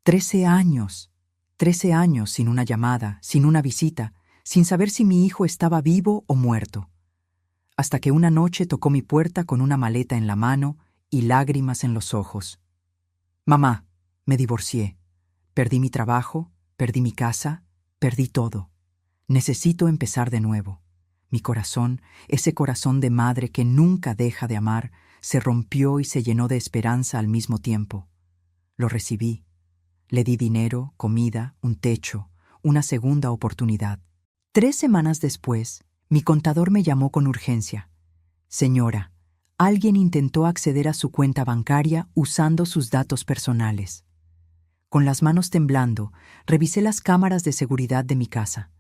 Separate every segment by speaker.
Speaker 1: 13 años. 13 años sin una llamada, sin una visita, sin saber si mi hijo estaba vivo o muerto. Hasta que una noche tocó mi puerta con una maleta en la mano y lágrimas en los ojos. Mamá, me divorcié. Perdí mi trabajo, perdí mi casa, perdí todo. Necesito empezar de nuevo. Mi corazón, ese corazón de madre que nunca deja de amar, se rompió y se llenó de esperanza al mismo tiempo. Lo recibí. Le di dinero, comida, un techo, una segunda oportunidad. 3 semanas después, mi contador me llamó con urgencia. Señora, alguien intentó acceder a su cuenta bancaria usando sus datos personales. Con las manos temblando, revisé las cámaras de seguridad de mi casa.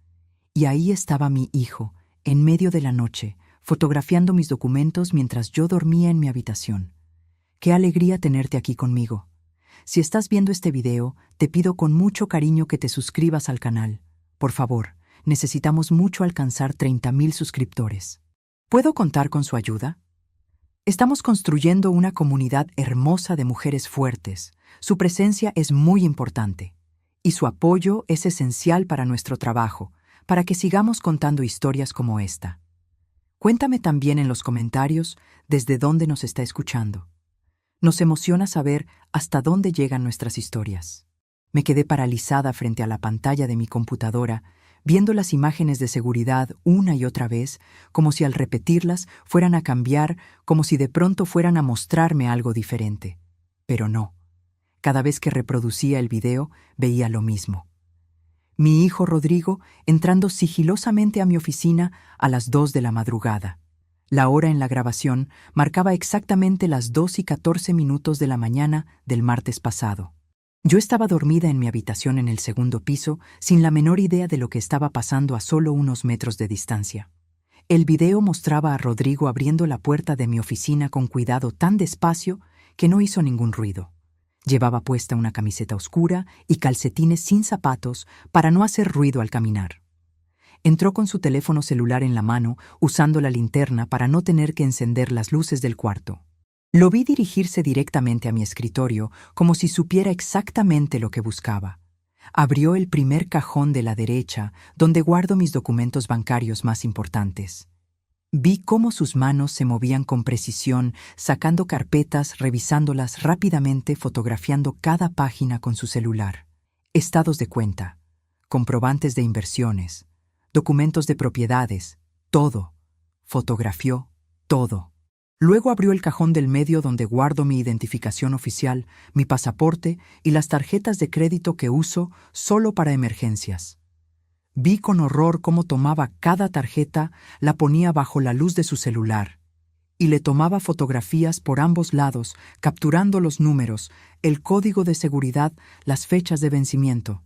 Speaker 1: Y ahí estaba mi hijo, en medio de la noche, fotografiando mis documentos mientras yo dormía en mi habitación. Qué alegría tenerte aquí conmigo. Si estás viendo este video, te pido con mucho cariño que te suscribas al canal. Por favor, necesitamos mucho alcanzar 30,000 suscriptores. ¿Puedo contar con su ayuda? Estamos construyendo una comunidad hermosa de mujeres fuertes. Su presencia es muy importante. Y su apoyo es esencial para nuestro trabajo, para que sigamos contando historias como esta. Cuéntame también en los comentarios desde dónde nos está escuchando. Nos emociona saber hasta dónde llegan nuestras historias. Me quedé paralizada frente a la pantalla de mi computadora, viendo las imágenes de seguridad una y otra vez, como si al repetirlas fueran a cambiar, como si de pronto fueran a mostrarme algo diferente. Pero no. Cada vez que reproducía el video, veía lo mismo. Mi hijo Rodrigo entrando sigilosamente a mi oficina a las 2 de la madrugada. La hora en la grabación marcaba exactamente las 2:14 de la mañana del martes pasado. Yo estaba dormida en mi habitación en el segundo piso, sin la menor idea de lo que estaba pasando a solo unos metros de distancia. El video mostraba a Rodrigo abriendo la puerta de mi oficina con cuidado tan despacio que no hizo ningún ruido. Llevaba puesta una camiseta oscura y calcetines sin zapatos para no hacer ruido al caminar. Entró con su teléfono celular en la mano, usando la linterna para no tener que encender las luces del cuarto. Lo vi dirigirse directamente a mi escritorio, como si supiera exactamente lo que buscaba. Abrió el primer cajón de la derecha, donde guardo mis documentos bancarios más importantes. Vi cómo sus manos se movían con precisión, sacando carpetas, revisándolas rápidamente, fotografiando cada página con su celular. Estados de cuenta, comprobantes de inversiones, documentos de propiedades, todo. Fotografió todo. Luego abrió el cajón del medio donde guardo mi identificación oficial, mi pasaporte y las tarjetas de crédito que uso solo para emergencias. Vi con horror cómo tomaba cada tarjeta, la ponía bajo la luz de su celular y le tomaba fotografías por ambos lados, capturando los números, el código de seguridad, las fechas de vencimiento.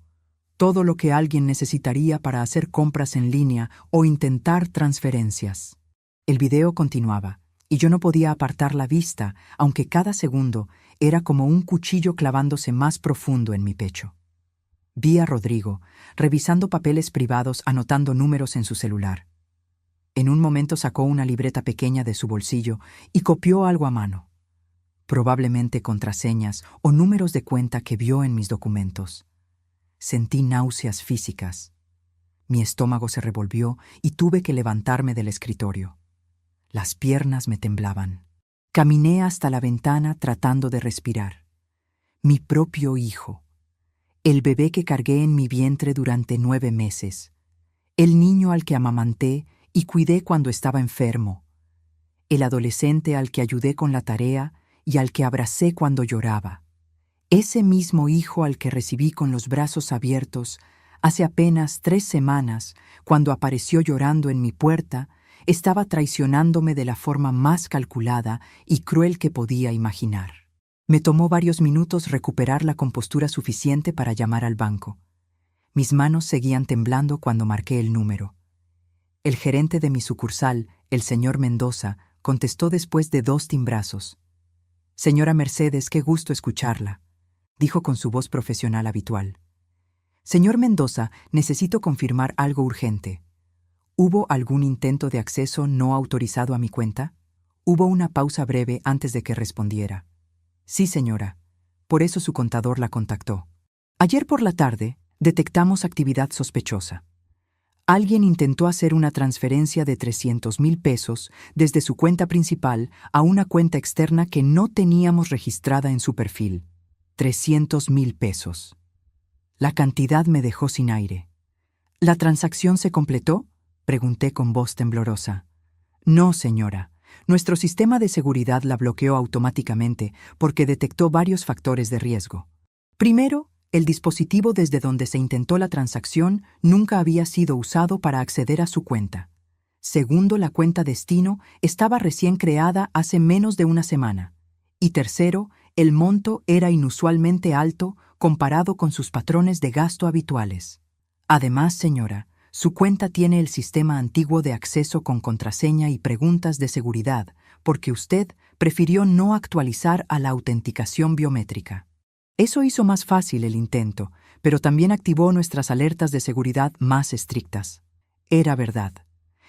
Speaker 1: Todo lo que alguien necesitaría para hacer compras en línea o intentar transferencias. El video continuaba, y yo no podía apartar la vista, aunque cada segundo era como un cuchillo clavándose más profundo en mi pecho. Vi a Rodrigo, revisando papeles privados, anotando números en su celular. En un momento sacó una libreta pequeña de su bolsillo y copió algo a mano. Probablemente contraseñas o números de cuenta que vio en mis documentos. Sentí náuseas físicas. Mi estómago se revolvió y tuve que levantarme del escritorio. Las piernas me temblaban. Caminé hasta la ventana tratando de respirar. Mi propio hijo. El bebé que cargué en mi vientre durante 9 meses. El niño al que amamanté y cuidé cuando estaba enfermo. El adolescente al que ayudé con la tarea y al que abracé cuando lloraba. Ese mismo hijo al que recibí con los brazos abiertos hace apenas 3 semanas, cuando apareció llorando en mi puerta, estaba traicionándome de la forma más calculada y cruel que podía imaginar. Me tomó varios minutos recuperar la compostura suficiente para llamar al banco. Mis manos seguían temblando cuando marqué el número. El gerente de mi sucursal, el señor Mendoza, contestó después de 2 timbrazos. «Señora Mercedes, qué gusto escucharla», dijo con su voz profesional habitual. «Señor Mendoza, necesito confirmar algo urgente. ¿Hubo algún intento de acceso no autorizado a mi cuenta?» Hubo una pausa breve antes de que respondiera. «Sí, señora. Por eso su contador la contactó». Ayer por la tarde, detectamos actividad sospechosa. Alguien intentó hacer una transferencia de 300,000 pesos desde su cuenta principal a una cuenta externa que no teníamos registrada en su perfil. 300,000 pesos. La cantidad me dejó sin aire. ¿La transacción se completó?, pregunté con voz temblorosa. No, señora. Nuestro sistema de seguridad la bloqueó automáticamente porque detectó varios factores de riesgo. Primero, el dispositivo desde donde se intentó la transacción nunca había sido usado para acceder a su cuenta. Segundo, la cuenta destino estaba recién creada hace menos de una semana. Y tercero, el monto era inusualmente alto comparado con sus patrones de gasto habituales. Además, señora, su cuenta tiene el sistema antiguo de acceso con contraseña y preguntas de seguridad, porque usted prefirió no actualizar a la autenticación biométrica. Eso hizo más fácil el intento, pero también activó nuestras alertas de seguridad más estrictas. Era verdad.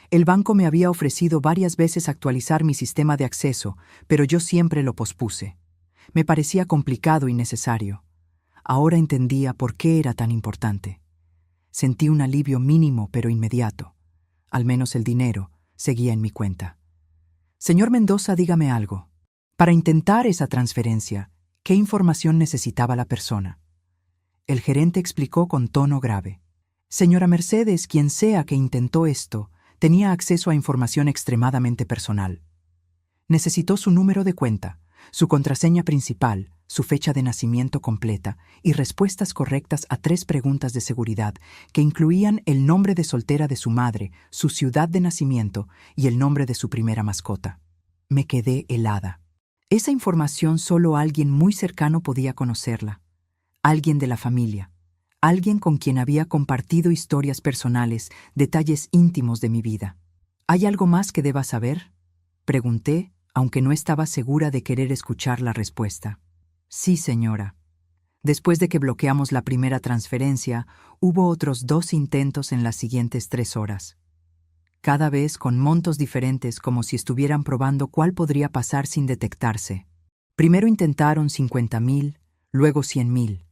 Speaker 1: El banco me había ofrecido varias veces actualizar mi sistema de acceso, pero yo siempre lo pospuse. Me parecía complicado y necesario. Ahora entendía por qué era tan importante. Sentí un alivio mínimo pero inmediato. Al menos el dinero seguía en mi cuenta. Señor Mendoza, dígame algo. Para intentar esa transferencia, ¿qué información necesitaba la persona? El gerente explicó con tono grave. Señora Mercedes, quien sea que intentó esto, tenía acceso a información extremadamente personal. Necesitó su número de cuenta, su contraseña principal, su fecha de nacimiento completa y respuestas correctas a 3 preguntas de seguridad que incluían el nombre de soltera de su madre, su ciudad de nacimiento y el nombre de su primera mascota. Me quedé helada. Esa información solo alguien muy cercano podía conocerla. Alguien de la familia. Alguien con quien había compartido historias personales, detalles íntimos de mi vida. ¿Hay algo más que deba saber?, pregunté, aunque no estaba segura de querer escuchar la respuesta. Sí, señora. Después de que bloqueamos la primera transferencia, hubo otros 2 intentos en las siguientes 3 horas. Cada vez con montos diferentes, como si estuvieran probando cuál podría pasar sin detectarse. Primero intentaron 50,000, luego 100,000.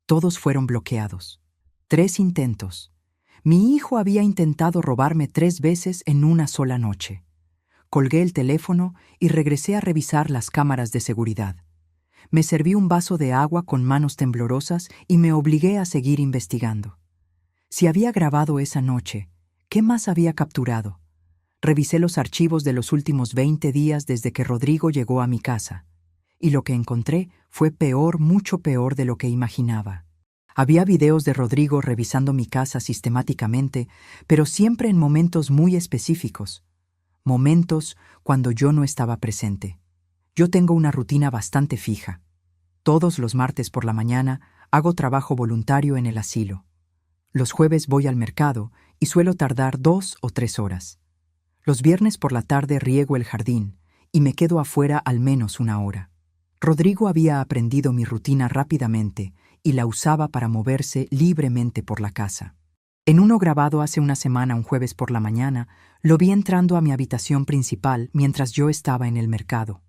Speaker 1: Todos fueron bloqueados. 3 intentos. Mi hijo había intentado robarme 3 veces en una sola noche. Colgué el teléfono y regresé a revisar las cámaras de seguridad. Me serví un vaso de agua con manos temblorosas y me obligué a seguir investigando. Si había grabado esa noche, ¿qué más había capturado? Revisé los archivos de los últimos 20 días desde que Rodrigo llegó a mi casa, y lo que encontré fue peor, mucho peor de lo que imaginaba. Había videos de Rodrigo revisando mi casa sistemáticamente, pero siempre en momentos muy específicos. Momentos cuando yo no estaba presente. Yo tengo una rutina bastante fija. Todos los martes por la mañana hago trabajo voluntario en el asilo. Los jueves voy al mercado y suelo tardar 2 o 3 horas. Los viernes por la tarde riego el jardín y me quedo afuera al menos 1 hora. Rodrigo había aprendido mi rutina rápidamente y la usaba para moverse libremente por la casa. En uno grabado hace una semana, un jueves por la mañana, lo vi entrando a mi habitación principal mientras yo estaba en el mercado.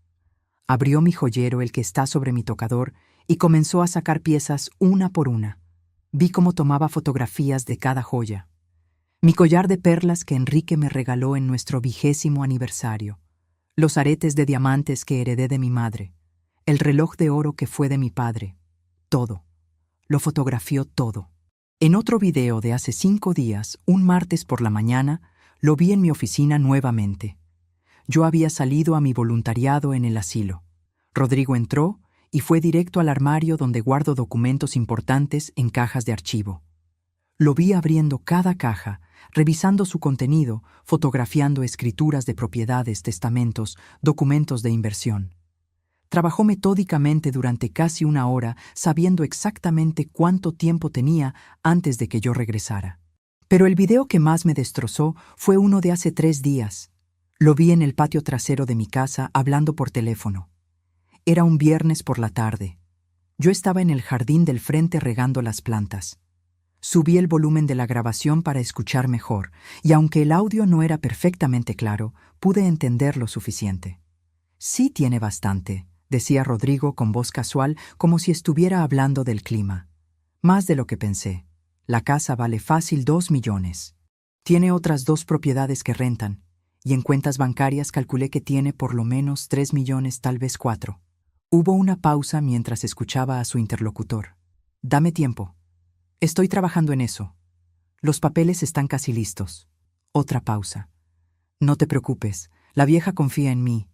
Speaker 1: Abrió mi joyero, el que está sobre mi tocador, y comenzó a sacar piezas una por una. Vi cómo tomaba fotografías de cada joya. Mi collar de perlas que Enrique me regaló en nuestro 20º aniversario. Los aretes de diamantes que heredé de mi madre. El reloj de oro que fue de mi padre. Todo. Lo fotografió todo. En otro video de hace 5 días, un martes por la mañana, lo vi en mi oficina nuevamente. Yo había salido a mi voluntariado en el asilo. Rodrigo entró y fue directo al armario donde guardo documentos importantes en cajas de archivo. Lo vi abriendo cada caja, revisando su contenido, fotografiando escrituras de propiedades, testamentos, documentos de inversión. Trabajó metódicamente durante casi 1 hora, sabiendo exactamente cuánto tiempo tenía antes de que yo regresara. Pero el video que más me destrozó fue uno de hace 3 días. Lo vi en el patio trasero de mi casa hablando por teléfono. Era un viernes por la tarde. Yo estaba en el jardín del frente regando las plantas. Subí el volumen de la grabación para escuchar mejor, y aunque el audio no era perfectamente claro, pude entender lo suficiente. Sí tiene bastante, decía Rodrigo con voz casual, como si estuviera hablando del clima. Más de lo que pensé. La casa vale fácil 2 millones. Tiene otras 2 propiedades que rentan, y en cuentas bancarias calculé que tiene por lo menos 3 millones, tal vez 4. Hubo una pausa mientras escuchaba a su interlocutor. Dame tiempo. Estoy trabajando en eso. Los papeles están casi listos. Otra pausa. No te preocupes, la vieja confía en mí.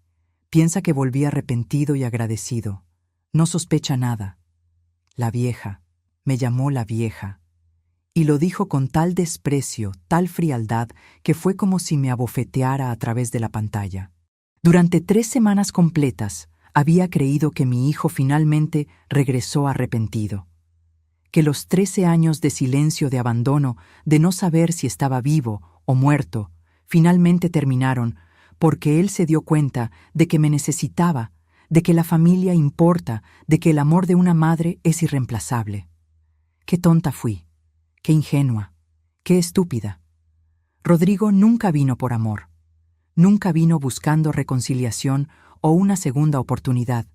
Speaker 1: Piensa que volví arrepentido y agradecido. No sospecha nada. La vieja. Me llamó la vieja. Y lo dijo con tal desprecio, tal frialdad, que fue como si me abofeteara a través de la pantalla. Durante 3 semanas completas había creído que mi hijo finalmente regresó arrepentido. Que los 13 años de silencio, de abandono, de no saber si estaba vivo o muerto, finalmente terminaron porque él se dio cuenta de que me necesitaba, de que la familia importa, de que el amor de una madre es irreemplazable. Qué tonta fui. Qué ingenua, qué estúpida. Rodrigo nunca vino por amor. Nunca vino buscando reconciliación o una segunda oportunidad.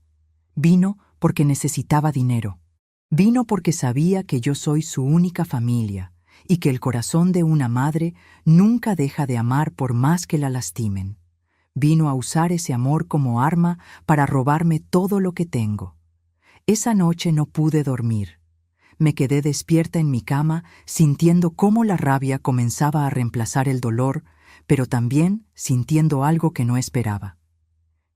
Speaker 1: Vino porque necesitaba dinero. Vino porque sabía que yo soy su única familia y que el corazón de una madre nunca deja de amar por más que la lastimen. Vino a usar ese amor como arma para robarme todo lo que tengo. Esa noche no pude dormir. Me quedé despierta en mi cama, sintiendo cómo la rabia comenzaba a reemplazar el dolor, pero también sintiendo algo que no esperaba.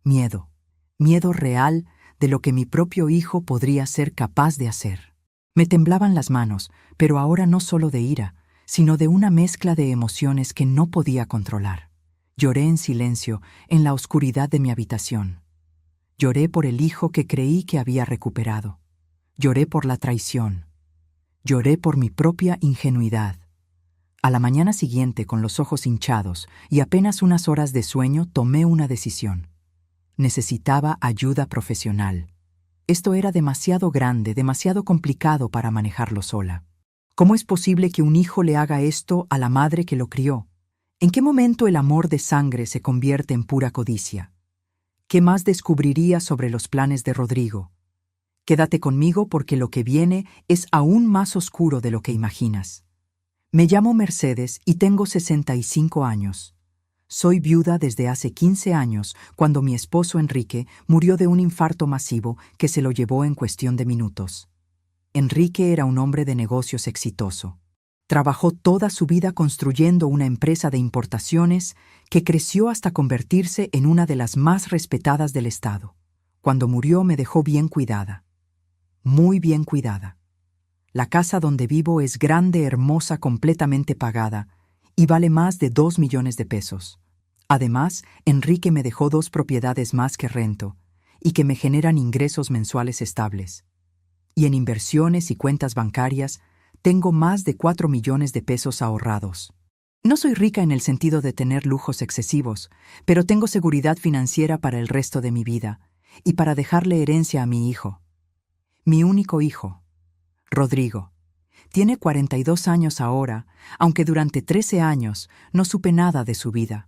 Speaker 1: Miedo. Miedo real de lo que mi propio hijo podría ser capaz de hacer. Me temblaban las manos, pero ahora no solo de ira, sino de una mezcla de emociones que no podía controlar. Lloré en silencio, en la oscuridad de mi habitación. Lloré por el hijo que creí que había recuperado. Lloré por la traición. Lloré por mi propia ingenuidad. A la mañana siguiente, con los ojos hinchados y apenas unas horas de sueño, tomé una decisión. Necesitaba ayuda profesional. Esto era demasiado grande, demasiado complicado para manejarlo sola. ¿Cómo es posible que un hijo le haga esto a la madre que lo crió? ¿En qué momento el amor de sangre se convierte en pura codicia? ¿Qué más descubriría sobre los planes de Rodrigo? Quédate conmigo porque lo que viene es aún más oscuro de lo que imaginas. Me llamo Mercedes y tengo 65 años. Soy viuda desde hace 15 años, cuando mi esposo Enrique murió de un infarto masivo que se lo llevó en cuestión de minutos. Enrique era un hombre de negocios exitoso. Trabajó toda su vida construyendo una empresa de importaciones que creció hasta convertirse en una de las más respetadas del estado. Cuando murió me dejó bien cuidada. Muy bien cuidada. La casa donde vivo es grande, hermosa, completamente pagada, y vale más de 2 millones de pesos. Además, Enrique me dejó 2 propiedades más que rento, y que me generan ingresos mensuales estables. Y en inversiones y cuentas bancarias, tengo más de 4 millones de pesos ahorrados. No soy rica en el sentido de tener lujos excesivos, pero tengo seguridad financiera para el resto de mi vida, y para dejarle herencia a mi hijo. Mi único hijo, Rodrigo. Tiene 42 años ahora, aunque durante 13 años no supe nada de su vida.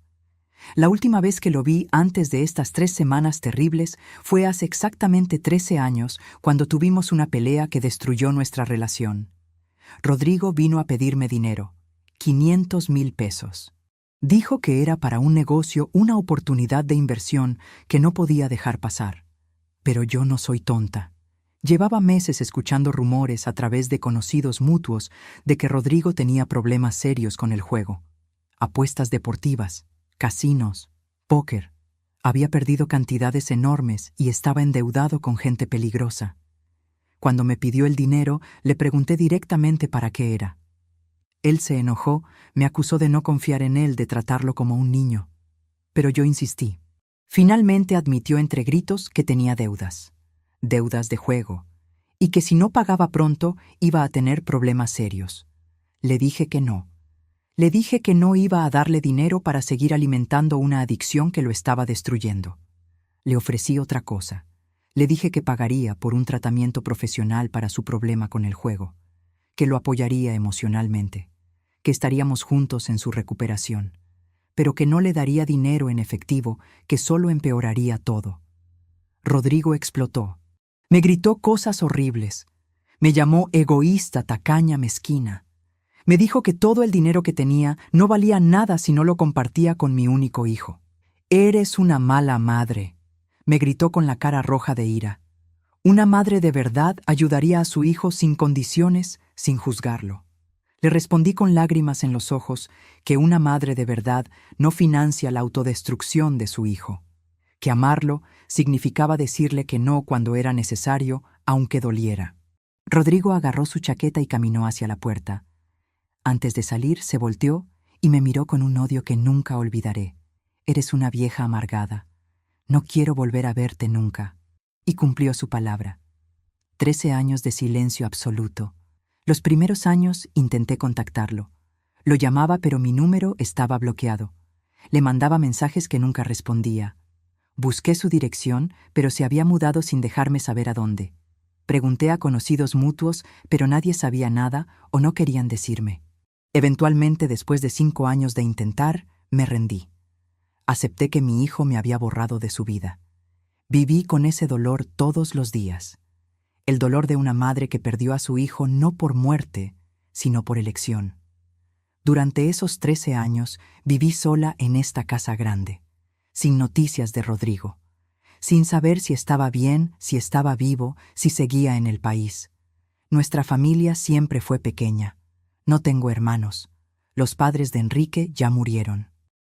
Speaker 1: La última vez que lo vi antes de estas 3 semanas terribles fue hace exactamente 13 años, cuando tuvimos una pelea que destruyó nuestra relación. Rodrigo vino a pedirme dinero, 500,000 pesos. Dijo que era para un negocio, una oportunidad de inversión que no podía dejar pasar. Pero yo no soy tonta. Llevaba meses escuchando rumores a través de conocidos mutuos de que Rodrigo tenía problemas serios con el juego. Apuestas deportivas, casinos, póker. Había perdido cantidades enormes y estaba endeudado con gente peligrosa. Cuando me pidió el dinero, le pregunté directamente para qué era. Él se enojó, me acusó de no confiar en él, de tratarlo como un niño. Pero yo insistí. Finalmente admitió entre gritos que tenía deudas de juego, y que si no pagaba pronto iba a tener problemas serios. Le dije que no. Le dije que no iba a darle dinero para seguir alimentando una adicción que lo estaba destruyendo. Le ofrecí otra cosa. Le dije que pagaría por un tratamiento profesional para su problema con el juego, que lo apoyaría emocionalmente, que estaríamos juntos en su recuperación, pero que no le daría dinero en efectivo, que solo empeoraría todo. Rodrigo explotó. Me gritó cosas horribles. Me llamó egoísta, tacaña, mezquina. Me dijo que todo el dinero que tenía no valía nada si no lo compartía con mi único hijo. «Eres una mala madre», me gritó con la cara roja de ira. Una madre de verdad ayudaría a su hijo sin condiciones, sin juzgarlo. Le respondí con lágrimas en los ojos que una madre de verdad no financia la autodestrucción de su hijo, que amarlo significaba decirle que no cuando era necesario, aunque doliera. Rodrigo agarró su chaqueta y caminó hacia la puerta. Antes de salir, se volteó y me miró con un odio que nunca olvidaré. «Eres una vieja amargada. No quiero volver a verte nunca». Y cumplió su palabra. 13 años de silencio absoluto. Los primeros años intenté contactarlo. Lo llamaba, pero mi número estaba bloqueado. Le mandaba mensajes que nunca respondía. Busqué su dirección, pero se había mudado sin dejarme saber a dónde. Pregunté a conocidos mutuos, pero nadie sabía nada o no querían decirme. Eventualmente, después de 5 años de intentar, me rendí. Acepté que mi hijo me había borrado de su vida. Viví con ese dolor todos los días. El dolor de una madre que perdió a su hijo no por muerte, sino por elección. Durante esos 13 años viví sola en esta casa grande, sin noticias de Rodrigo, sin saber si estaba bien, si estaba vivo, si seguía en el país. Nuestra familia siempre fue pequeña. No tengo hermanos. Los padres de Enrique ya murieron.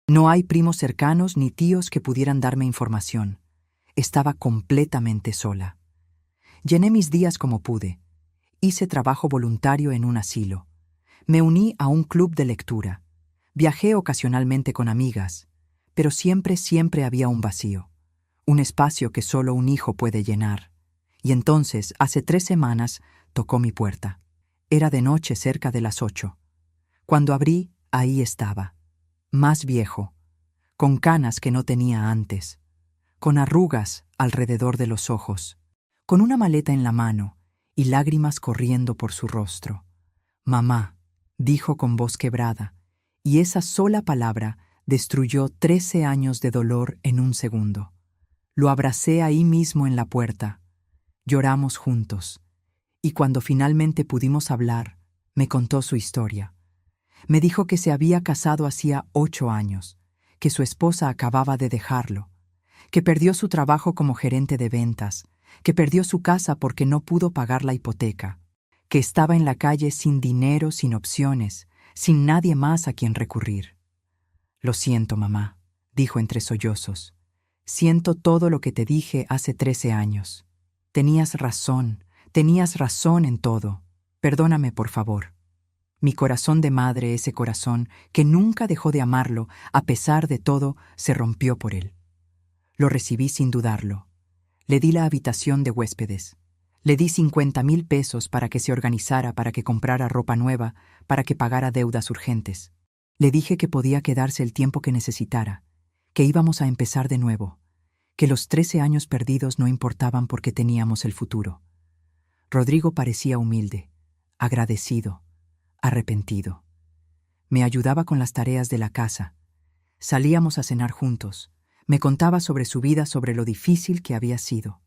Speaker 1: No hay primos cercanos ni tíos que pudieran darme información. Estaba completamente sola. Llené mis días como pude. Hice trabajo voluntario en un asilo. Me uní a un club de lectura. Viajé ocasionalmente con amigas, pero siempre había un vacío. Un espacio que solo un hijo puede llenar. Y entonces, hace 3 semanas, tocó mi puerta. Era de noche, cerca de las 8. Cuando abrí, ahí estaba. Más viejo, con canas que no tenía antes, con arrugas alrededor de los ojos, con una maleta en la mano y lágrimas corriendo por su rostro. «Mamá», dijo con voz quebrada, y esa sola palabra destruyó 13 años de dolor en un segundo. Lo abracé ahí mismo en la puerta. Lloramos juntos, y cuando finalmente pudimos hablar, me contó su historia. Me dijo que se había casado hacía 8 años, que su esposa acababa de dejarlo, que perdió su trabajo como gerente de ventas, que perdió su casa porque no pudo pagar la hipoteca, que estaba en la calle sin dinero, sin opciones, sin nadie más a quien recurrir. «Lo siento, mamá», dijo entre sollozos. «Siento todo lo que te dije hace 13 años. Tenías razón en todo. Perdóname, por favor». Mi corazón de madre, ese corazón que nunca dejó de amarlo, a pesar de todo, se rompió por él. Lo recibí sin dudarlo. Le di la habitación de huéspedes. Le di 50,000 pesos para que se organizara, para que comprara ropa nueva, para que pagara deudas urgentes. Le dije que podía quedarse el tiempo que necesitara, que íbamos a empezar de nuevo, que los 13 años perdidos no importaban porque teníamos el futuro. Rodrigo parecía humilde, agradecido, arrepentido. Me ayudaba con las tareas de la casa. Salíamos a cenar juntos. Me contaba sobre su vida, sobre lo difícil que había sido.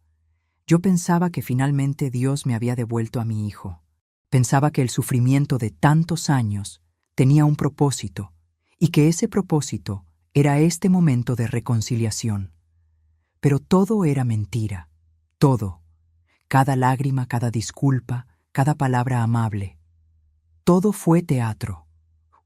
Speaker 1: Yo pensaba que finalmente Dios me había devuelto a mi hijo. Pensaba que el sufrimiento de tantos años tenía un propósito y que ese propósito era este momento de reconciliación. Pero todo era mentira. Todo. Cada lágrima, cada disculpa, cada palabra amable. Todo fue teatro,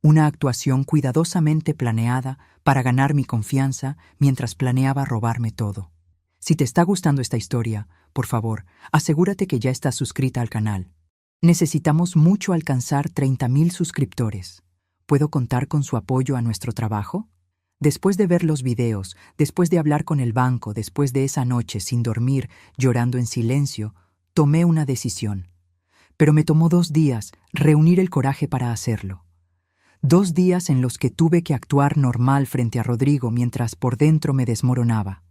Speaker 1: una actuación cuidadosamente planeada para ganar mi confianza mientras planeaba robarme todo. Si te está gustando esta historia, por favor, asegúrate que ya estás suscrita al canal. Necesitamos mucho alcanzar 30,000 suscriptores. ¿Puedo contar con su apoyo a nuestro trabajo? Después de ver los videos, después de hablar con el banco, después de esa noche sin dormir, llorando en silencio, tomé una decisión. Pero me tomó 2 días reunir el coraje para hacerlo. 2 días en los que tuve que actuar normal frente a Rodrigo mientras por dentro me desmoronaba.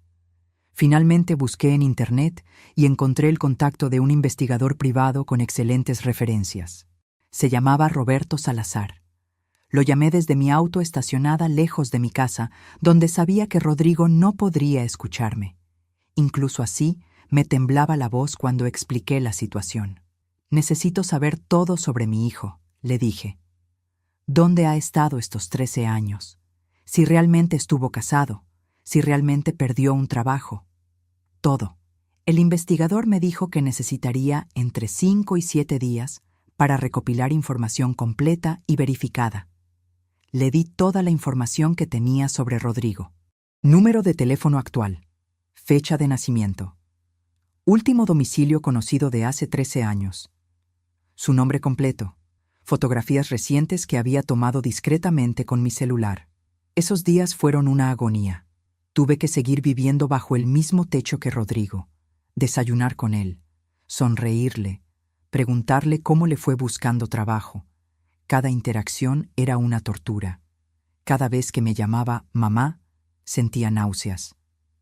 Speaker 1: Finalmente busqué en internet y encontré el contacto de un investigador privado con excelentes referencias. Se llamaba Roberto Salazar. Lo llamé desde mi auto estacionada lejos de mi casa, donde sabía que Rodrigo no podría escucharme. Incluso así, me temblaba la voz cuando expliqué la situación. Necesito saber todo sobre mi hijo, le dije. ¿Dónde ha estado estos 13 años? Si realmente estuvo casado, si realmente perdió un trabajo. Todo. El investigador me dijo que necesitaría entre 5 y 7 días para recopilar información completa y verificada. Le di toda la información que tenía sobre Rodrigo. Número de teléfono actual. Fecha de nacimiento. Último domicilio conocido de hace 13 años. Su nombre completo. Fotografías recientes que había tomado discretamente con mi celular. Esos días fueron una agonía. Tuve que seguir viviendo bajo el mismo techo que Rodrigo, desayunar con él, sonreírle, preguntarle cómo le fue buscando trabajo. Cada interacción era una tortura. Cada vez que me llamaba mamá, sentía náuseas.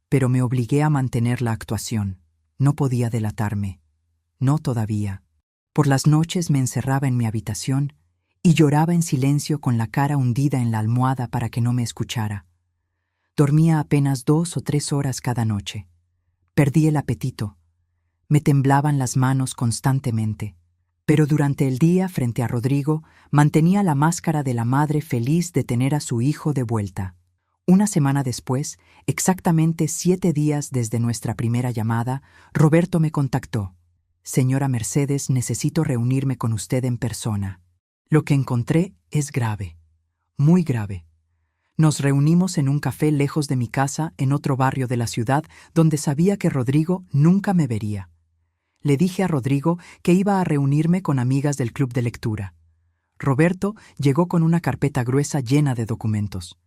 Speaker 1: Pero me obligué a mantener la actuación. No podía delatarme. No todavía. Por las noches me encerraba en mi habitación y lloraba en silencio con la cara hundida en la almohada para que no me escuchara. Dormía apenas 2 o 3 horas cada noche. Perdí el apetito. Me temblaban las manos constantemente. Pero durante el día, frente a Rodrigo, mantenía la máscara de la madre feliz de tener a su hijo de vuelta. Una semana después, exactamente 7 días desde nuestra primera llamada, Roberto me contactó. Señora Mercedes, necesito reunirme con usted en persona. Lo que encontré es grave, muy grave. Nos reunimos en un café lejos de mi casa, en otro barrio de la ciudad, donde sabía que Rodrigo nunca me vería. Le dije a Rodrigo que iba a reunirme con amigas del club de lectura. Roberto llegó con una carpeta gruesa llena de documentos.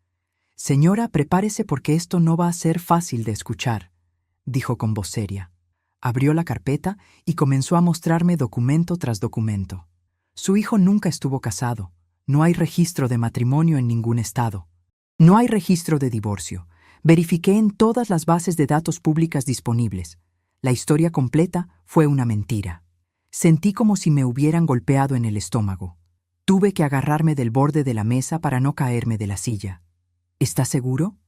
Speaker 1: Señora, prepárese porque esto no va a ser fácil de escuchar, dijo con voz seria. Abrió la carpeta y comenzó a mostrarme documento tras documento. Su hijo nunca estuvo casado. No hay registro de matrimonio en ningún estado. No hay registro de divorcio. Verifiqué en todas las bases de datos públicas disponibles. La historia completa fue una mentira. Sentí como si me hubieran golpeado en el estómago. Tuve que agarrarme del borde de la mesa para no caerme de la silla. ¿Está seguro?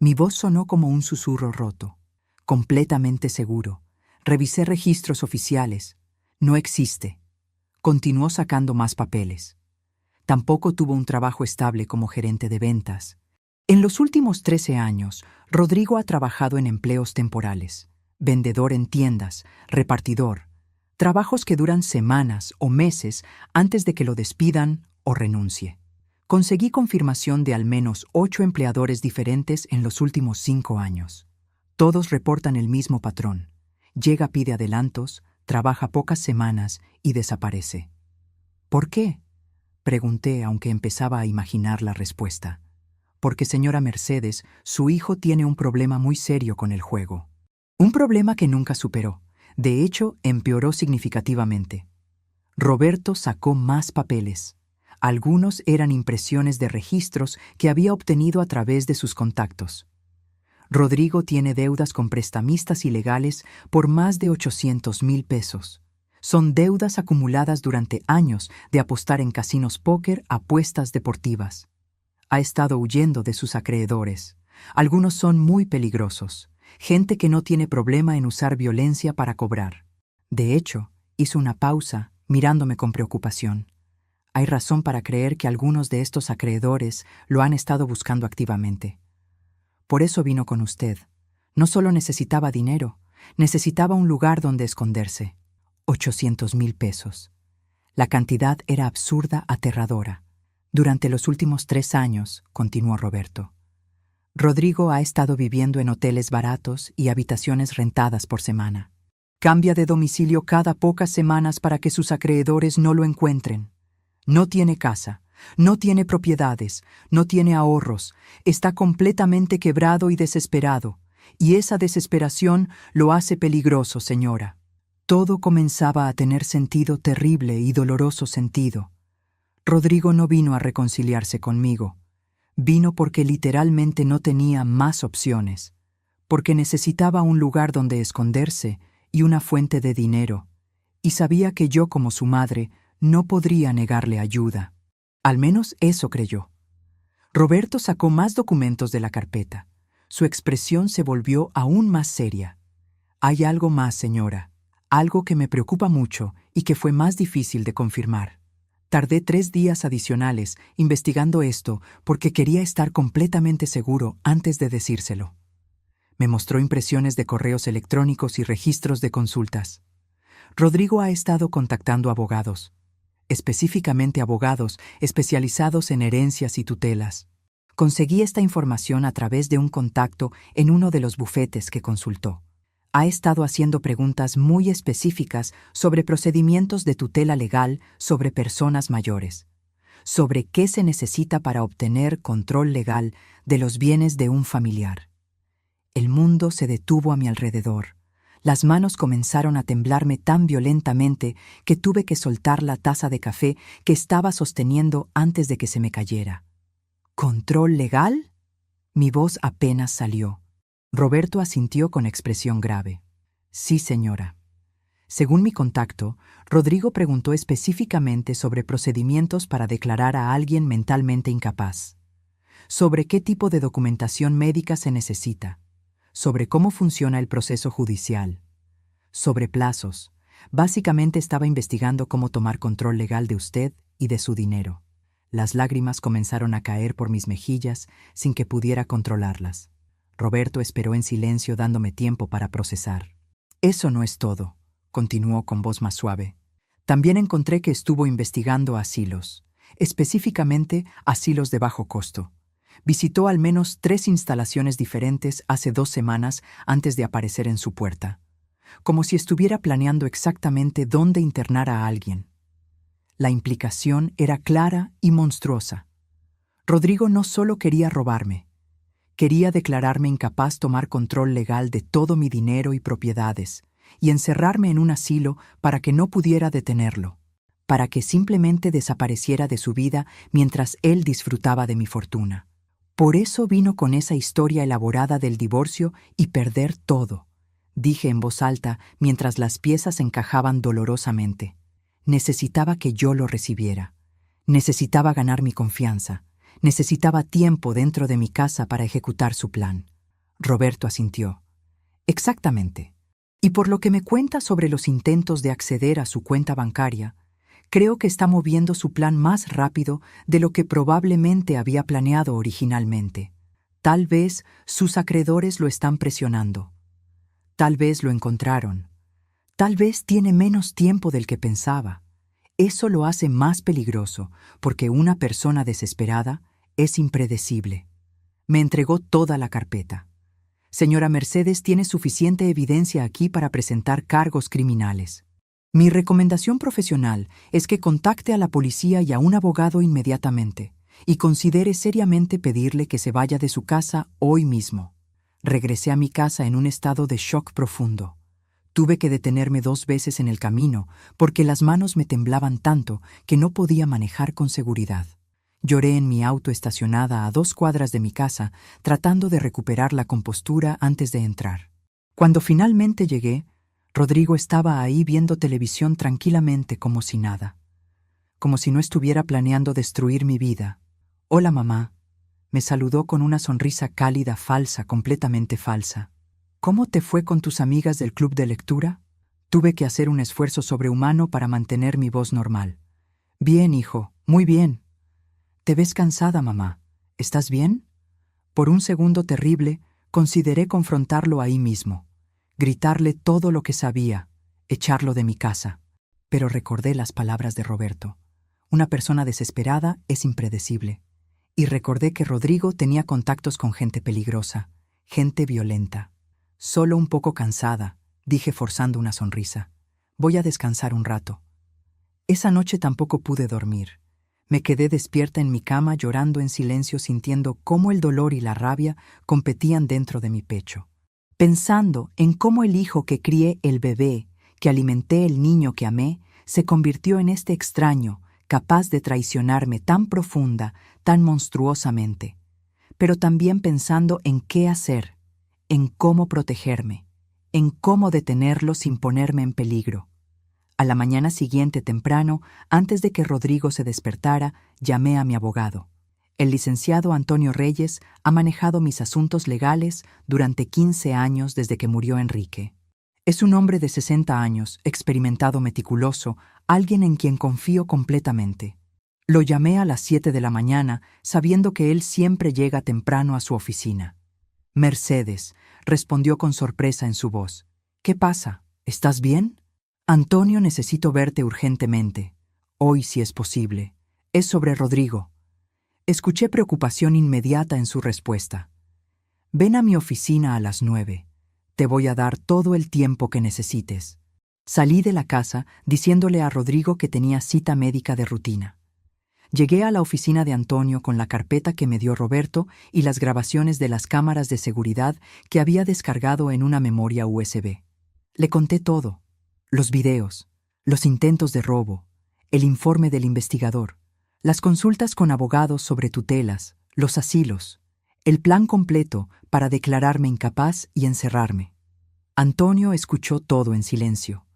Speaker 1: Mi voz sonó como un susurro roto. Completamente seguro. Revisé registros oficiales. No existe. Continuó sacando más papeles. Tampoco tuvo un trabajo estable como gerente de ventas. En los últimos 13 años, Rodrigo ha trabajado en empleos temporales, vendedor en tiendas, repartidor, trabajos que duran semanas o meses antes de que lo despidan o renuncie. Conseguí confirmación de al menos 8 empleadores diferentes en los últimos 5 años. Todos reportan el mismo patrón. Llega, pide adelantos, trabaja pocas semanas y desaparece. ¿Por qué? Pregunté, aunque empezaba a imaginar la respuesta. Porque, señora Mercedes, su hijo tiene un problema muy serio con el juego. Un problema que nunca superó. De hecho, empeoró significativamente. Roberto sacó más papeles. Algunos eran impresiones de registros que había obtenido a través de sus contactos. Rodrigo tiene deudas con prestamistas ilegales por más de 800,000 pesos. Son deudas acumuladas durante años de apostar en casinos póker, apuestas deportivas. Ha estado huyendo de sus acreedores. Algunos son muy peligrosos. Gente que no tiene problema en usar violencia para cobrar. De hecho, hizo una pausa, mirándome con preocupación. Hay razón para creer que algunos de estos acreedores lo han estado buscando activamente. Por eso vino con usted. No solo necesitaba dinero, necesitaba un lugar donde esconderse. 800,000 pesos. La cantidad era absurda, aterradora. Durante los últimos 3 años, continuó Roberto, Rodrigo ha estado viviendo en hoteles baratos y habitaciones rentadas por semana. Cambia de domicilio cada pocas semanas para que sus acreedores no lo encuentren. No tiene casa, no tiene propiedades, no tiene ahorros, está completamente quebrado y desesperado, y esa desesperación lo hace peligroso, señora. Todo comenzaba a tener sentido, terrible y doloroso sentido. Rodrigo no vino a reconciliarse conmigo. Vino porque literalmente no tenía más opciones, porque necesitaba un lugar donde esconderse y una fuente de dinero, y sabía que yo, como su madre, no podría negarle ayuda. Al menos eso creyó. Roberto sacó más documentos de la carpeta. Su expresión se volvió aún más seria. Hay algo más, señora. algo que me preocupa mucho y que fue más difícil de confirmar. Tardé 3 días adicionales investigando esto porque quería estar completamente seguro antes de decírselo. Me mostró impresiones de correos electrónicos y registros de consultas. Rodrigo ha estado contactando abogados, específicamente abogados especializados en herencias y tutelas. Conseguí esta información a través de un contacto en uno de los bufetes que consultó. Ha estado haciendo preguntas muy específicas sobre procedimientos de tutela legal sobre personas mayores, sobre qué se necesita para obtener control legal de los bienes de un familiar. El mundo se detuvo a mi alrededor. Las manos comenzaron a temblarme tan violentamente que tuve que soltar la taza de café que estaba sosteniendo antes de que se me cayera. ¿Control legal? Mi voz apenas salió. Roberto asintió con expresión grave. Sí, señora. Según mi contacto, Rodrigo preguntó específicamente sobre procedimientos para declarar a alguien mentalmente incapaz, sobre qué tipo de documentación médica se necesita, sobre cómo funciona el proceso judicial, sobre plazos. Básicamente estaba investigando cómo tomar control legal de usted y de su dinero. Las lágrimas comenzaron a caer por mis mejillas sin que pudiera controlarlas. Roberto esperó en silencio dándome tiempo para procesar. Eso no es todo, continuó con voz más suave. También encontré que estuvo investigando asilos, específicamente asilos de bajo costo. Visitó al menos 3 instalaciones diferentes hace 2 semanas antes de aparecer en su puerta, como si estuviera planeando exactamente dónde internar a alguien. La implicación era clara y monstruosa. Rodrigo no solo quería robarme, quería declararme incapaz de tomar control legal de todo mi dinero y propiedades y encerrarme en un asilo para que no pudiera detenerlo, para que simplemente desapareciera de su vida mientras él disfrutaba de mi fortuna. Por eso vino con esa historia elaborada del divorcio y perder todo, dije en voz alta mientras las piezas encajaban dolorosamente. Necesitaba que yo lo recibiera. Necesitaba ganar mi confianza. Necesitaba tiempo dentro de mi casa para ejecutar su plan. Roberto asintió. Exactamente. Y por lo que me cuenta sobre los intentos de acceder a su cuenta bancaria, creo que está moviendo su plan más rápido de lo que probablemente había planeado originalmente. Tal vez sus acreedores lo están presionando. Tal vez lo encontraron. Tal vez tiene menos tiempo del que pensaba. Eso lo hace más peligroso, porque una persona desesperada es impredecible. Me entregó toda la carpeta. Señora Mercedes tiene suficiente evidencia aquí para presentar cargos criminales. Mi recomendación profesional es que contacte a la policía y a un abogado inmediatamente, y considere seriamente pedirle que se vaya de su casa hoy mismo. Regresé a mi casa en un estado de shock profundo. Tuve que detenerme 2 veces en el camino porque las manos me temblaban tanto que no podía manejar con seguridad. Lloré en mi auto estacionada a 2 cuadras de mi casa, tratando de recuperar la compostura antes de entrar. Cuando finalmente llegué, Rodrigo estaba ahí viendo televisión tranquilamente como si nada, como si no estuviera planeando destruir mi vida. «Hola, mamá», me saludó con una sonrisa cálida, falsa, completamente falsa. «¿Cómo te fue con tus amigas del club de lectura?» Tuve que hacer un esfuerzo sobrehumano para mantener mi voz normal. «Bien, hijo, muy bien». «Te ves cansada, mamá. ¿Estás bien?» Por un segundo terrible, consideré confrontarlo ahí mismo, gritarle todo lo que sabía, echarlo de mi casa. Pero recordé las palabras de Roberto. Una persona desesperada es impredecible. Y recordé que Rodrigo tenía contactos con gente peligrosa, gente violenta. «Solo un poco cansada», dije forzando una sonrisa. «Voy a descansar un rato». Esa noche tampoco pude dormir. Me quedé despierta en mi cama llorando en silencio, sintiendo cómo el dolor y la rabia competían dentro de mi pecho. Pensando en cómo el hijo que crié, el bebé, que alimenté, el niño que amé, se convirtió en este extraño, capaz de traicionarme tan profunda, tan monstruosamente. Pero también pensando en qué hacer, en cómo protegerme, en cómo detenerlo sin ponerme en peligro. A la mañana siguiente temprano, antes de que Rodrigo se despertara, llamé a mi abogado. El licenciado Antonio Reyes ha manejado mis asuntos legales durante 15 años desde que murió Enrique. Es un hombre de 60 años, experimentado, meticuloso, alguien en quien confío completamente. Lo llamé a las 7 de la mañana, sabiendo que él siempre llega temprano a su oficina. Mercedes, respondió con sorpresa en su voz. ¿Qué pasa? ¿Estás bien? Antonio, necesito verte urgentemente. Hoy, si es posible. Es sobre Rodrigo. Escuché preocupación inmediata en su respuesta. Ven a mi oficina a las 9. Te voy a dar todo el tiempo que necesites. Salí de la casa diciéndole a Rodrigo que tenía cita médica de rutina. Llegué a la oficina de Antonio con la carpeta que me dio Roberto y las grabaciones de las cámaras de seguridad que había descargado en una memoria USB. Le conté todo: los videos, los intentos de robo, el informe del investigador, las consultas con abogados sobre tutelas, los asilos, el plan completo para declararme incapaz y encerrarme. Antonio escuchó todo en silencio.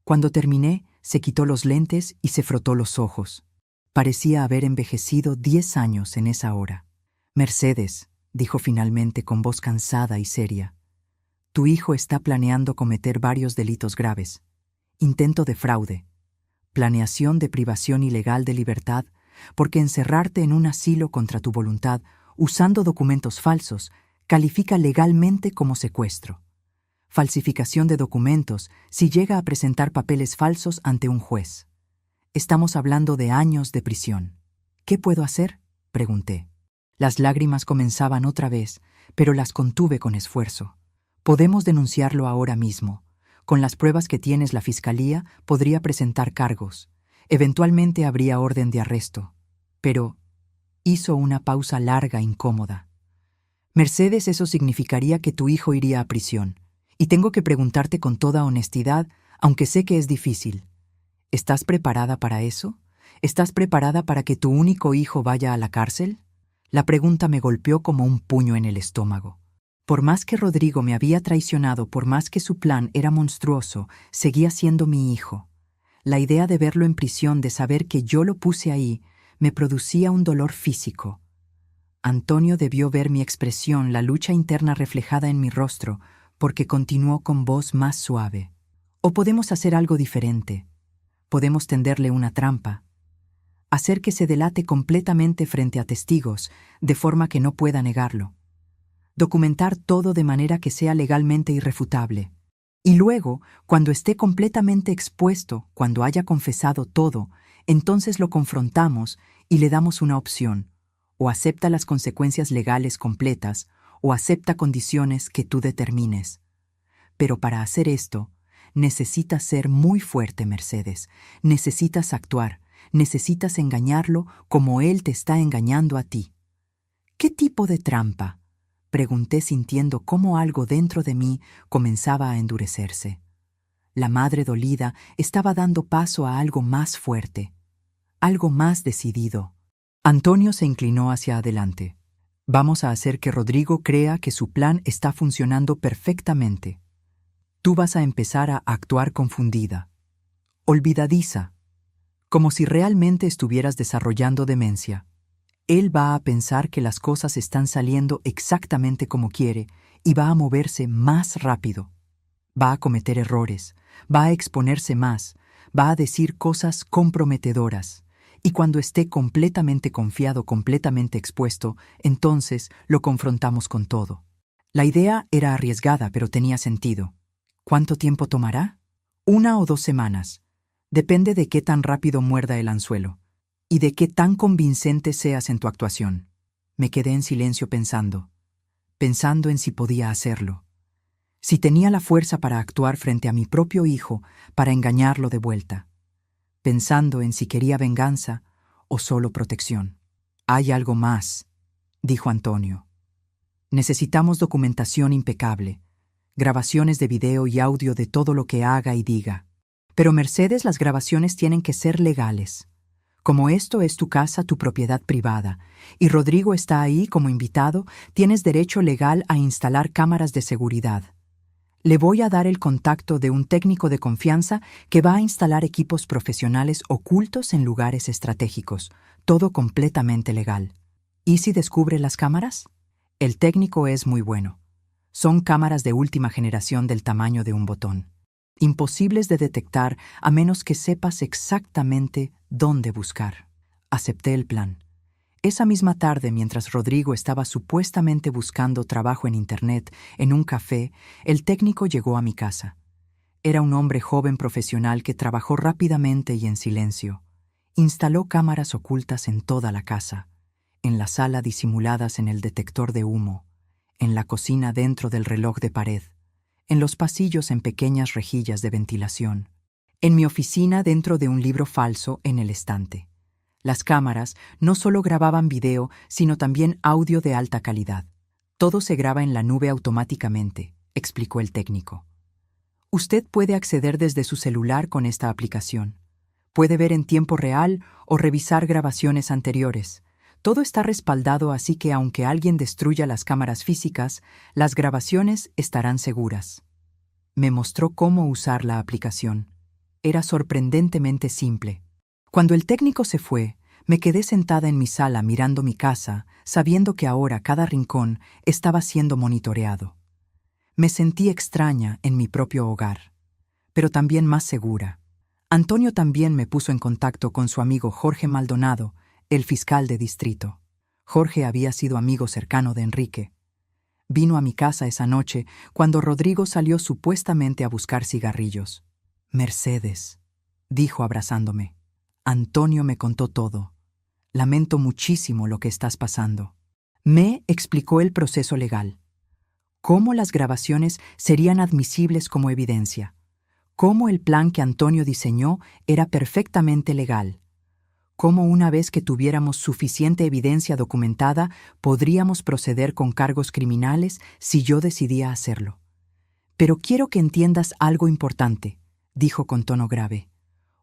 Speaker 1: Cuando terminé, se quitó los lentes y se frotó los ojos. Parecía haber envejecido 10 años en esa hora. Mercedes, dijo finalmente con voz cansada y seria, tu hijo está planeando cometer varios delitos graves: intento de fraude, planeación de privación ilegal de libertad, porque encerrarte en un asilo contra tu voluntad, usando documentos falsos, califica legalmente como secuestro. Falsificación de documentos si llega a presentar papeles falsos ante un juez. Estamos hablando de años de prisión. ¿Qué puedo hacer?, pregunté. Las lágrimas comenzaban otra vez, pero las contuve con esfuerzo. Podemos denunciarlo ahora mismo. Con las pruebas que tienes, la fiscalía podría presentar cargos. Eventualmente habría orden de arresto. Pero hizo una pausa larga, incómoda. Mercedes, eso significaría que tu hijo iría a prisión. Y tengo que preguntarte con toda honestidad, aunque sé que es difícil. ¿Estás preparada para eso? ¿Estás preparada para que tu único hijo vaya a la cárcel? La pregunta me golpeó como un puño en el estómago. Por más que Rodrigo me había traicionado, por más que su plan era monstruoso, seguía siendo mi hijo. La idea de verlo en prisión, de saber que yo lo puse ahí, me producía un dolor físico. Antonio debió ver mi expresión, la lucha interna reflejada en mi rostro, porque continuó con voz más suave. O podemos hacer algo diferente. Podemos tenderle una trampa, hacer que se delate completamente frente a testigos, de forma que no pueda negarlo. Documentar todo de manera que sea legalmente irrefutable. Y luego, cuando esté completamente expuesto, cuando haya confesado todo, entonces lo confrontamos y le damos una opción: o acepta las consecuencias legales completas, o acepta condiciones que tú determines. Pero para hacer esto, necesitas ser muy fuerte, Mercedes. Necesitas actuar. Necesitas engañarlo como él te está engañando a ti. ¿Qué tipo de trampa?, pregunté, sintiendo cómo algo dentro de mí comenzaba a endurecerse. La madre dolida estaba dando paso a algo más fuerte, algo más decidido. Antonio se inclinó hacia adelante. Vamos a hacer que Rodrigo crea que su plan está funcionando perfectamente. Tú vas a empezar a actuar confundida, olvidadiza, como si realmente estuvieras desarrollando demencia. Él va a pensar que las cosas están saliendo exactamente como quiere y va a moverse más rápido. Va a cometer errores, va a exponerse más, va a decir cosas comprometedoras. Y cuando esté completamente confiado, completamente expuesto, entonces lo confrontamos con todo. La idea era arriesgada, pero tenía sentido. ¿Cuánto tiempo tomará? 1 o 2 semanas. Depende de qué tan rápido muerda el anzuelo y de qué tan convincente seas en tu actuación. Me quedé en silencio pensando en si podía hacerlo. Si tenía la fuerza para actuar frente a mi propio hijo, para engañarlo de vuelta. Pensando en si quería venganza o solo protección. Hay algo más, dijo Antonio. Necesitamos documentación impecable, grabaciones de video y audio de todo lo que haga y diga. Pero Mercedes, las grabaciones tienen que ser legales. Como esto es tu casa, tu propiedad privada, y Rodrigo está ahí como invitado, tienes derecho legal a instalar cámaras de seguridad. Le voy a dar el contacto de un técnico de confianza que va a instalar equipos profesionales ocultos en lugares estratégicos, todo completamente legal. ¿Y si descubre las cámaras? El técnico es muy bueno. Son cámaras de última generación del tamaño de un botón. Imposibles de detectar a menos que sepas exactamente dónde buscar. Acepté el plan. Esa misma tarde, mientras Rodrigo estaba supuestamente buscando trabajo en Internet en un café, el técnico llegó a mi casa. Era un hombre joven profesional que trabajó rápidamente y en silencio. Instaló cámaras ocultas en toda la casa, en la sala disimuladas en el detector de humo, en la cocina dentro del reloj de pared, en los pasillos en pequeñas rejillas de ventilación, en mi oficina dentro de un libro falso en el estante. Las cámaras no solo grababan video, sino también audio de alta calidad. Todo se graba en la nube automáticamente, explicó el técnico. Usted puede acceder desde su celular con esta aplicación. Puede ver en tiempo real o revisar grabaciones anteriores. Todo está respaldado, así que aunque alguien destruya las cámaras físicas, las grabaciones estarán seguras. Me mostró cómo usar la aplicación. Era sorprendentemente simple. Cuando el técnico se fue, me quedé sentada en mi sala mirando mi casa, sabiendo que ahora cada rincón estaba siendo monitoreado. Me sentí extraña en mi propio hogar, pero también más segura. Antonio también me puso en contacto con su amigo Jorge Maldonado, el fiscal de distrito. Jorge había sido amigo cercano de Enrique. Vino a mi casa esa noche cuando Rodrigo salió supuestamente a buscar cigarrillos. Mercedes, dijo abrazándome. Antonio me contó todo. Lamento muchísimo lo que estás pasando. Me explicó el proceso legal. Cómo las grabaciones serían admisibles como evidencia. Cómo el plan que Antonio diseñó era perfectamente legal. Cómo una vez que tuviéramos suficiente evidencia documentada, podríamos proceder con cargos criminales si yo decidía hacerlo. Pero quiero que entiendas algo importante, dijo con tono grave.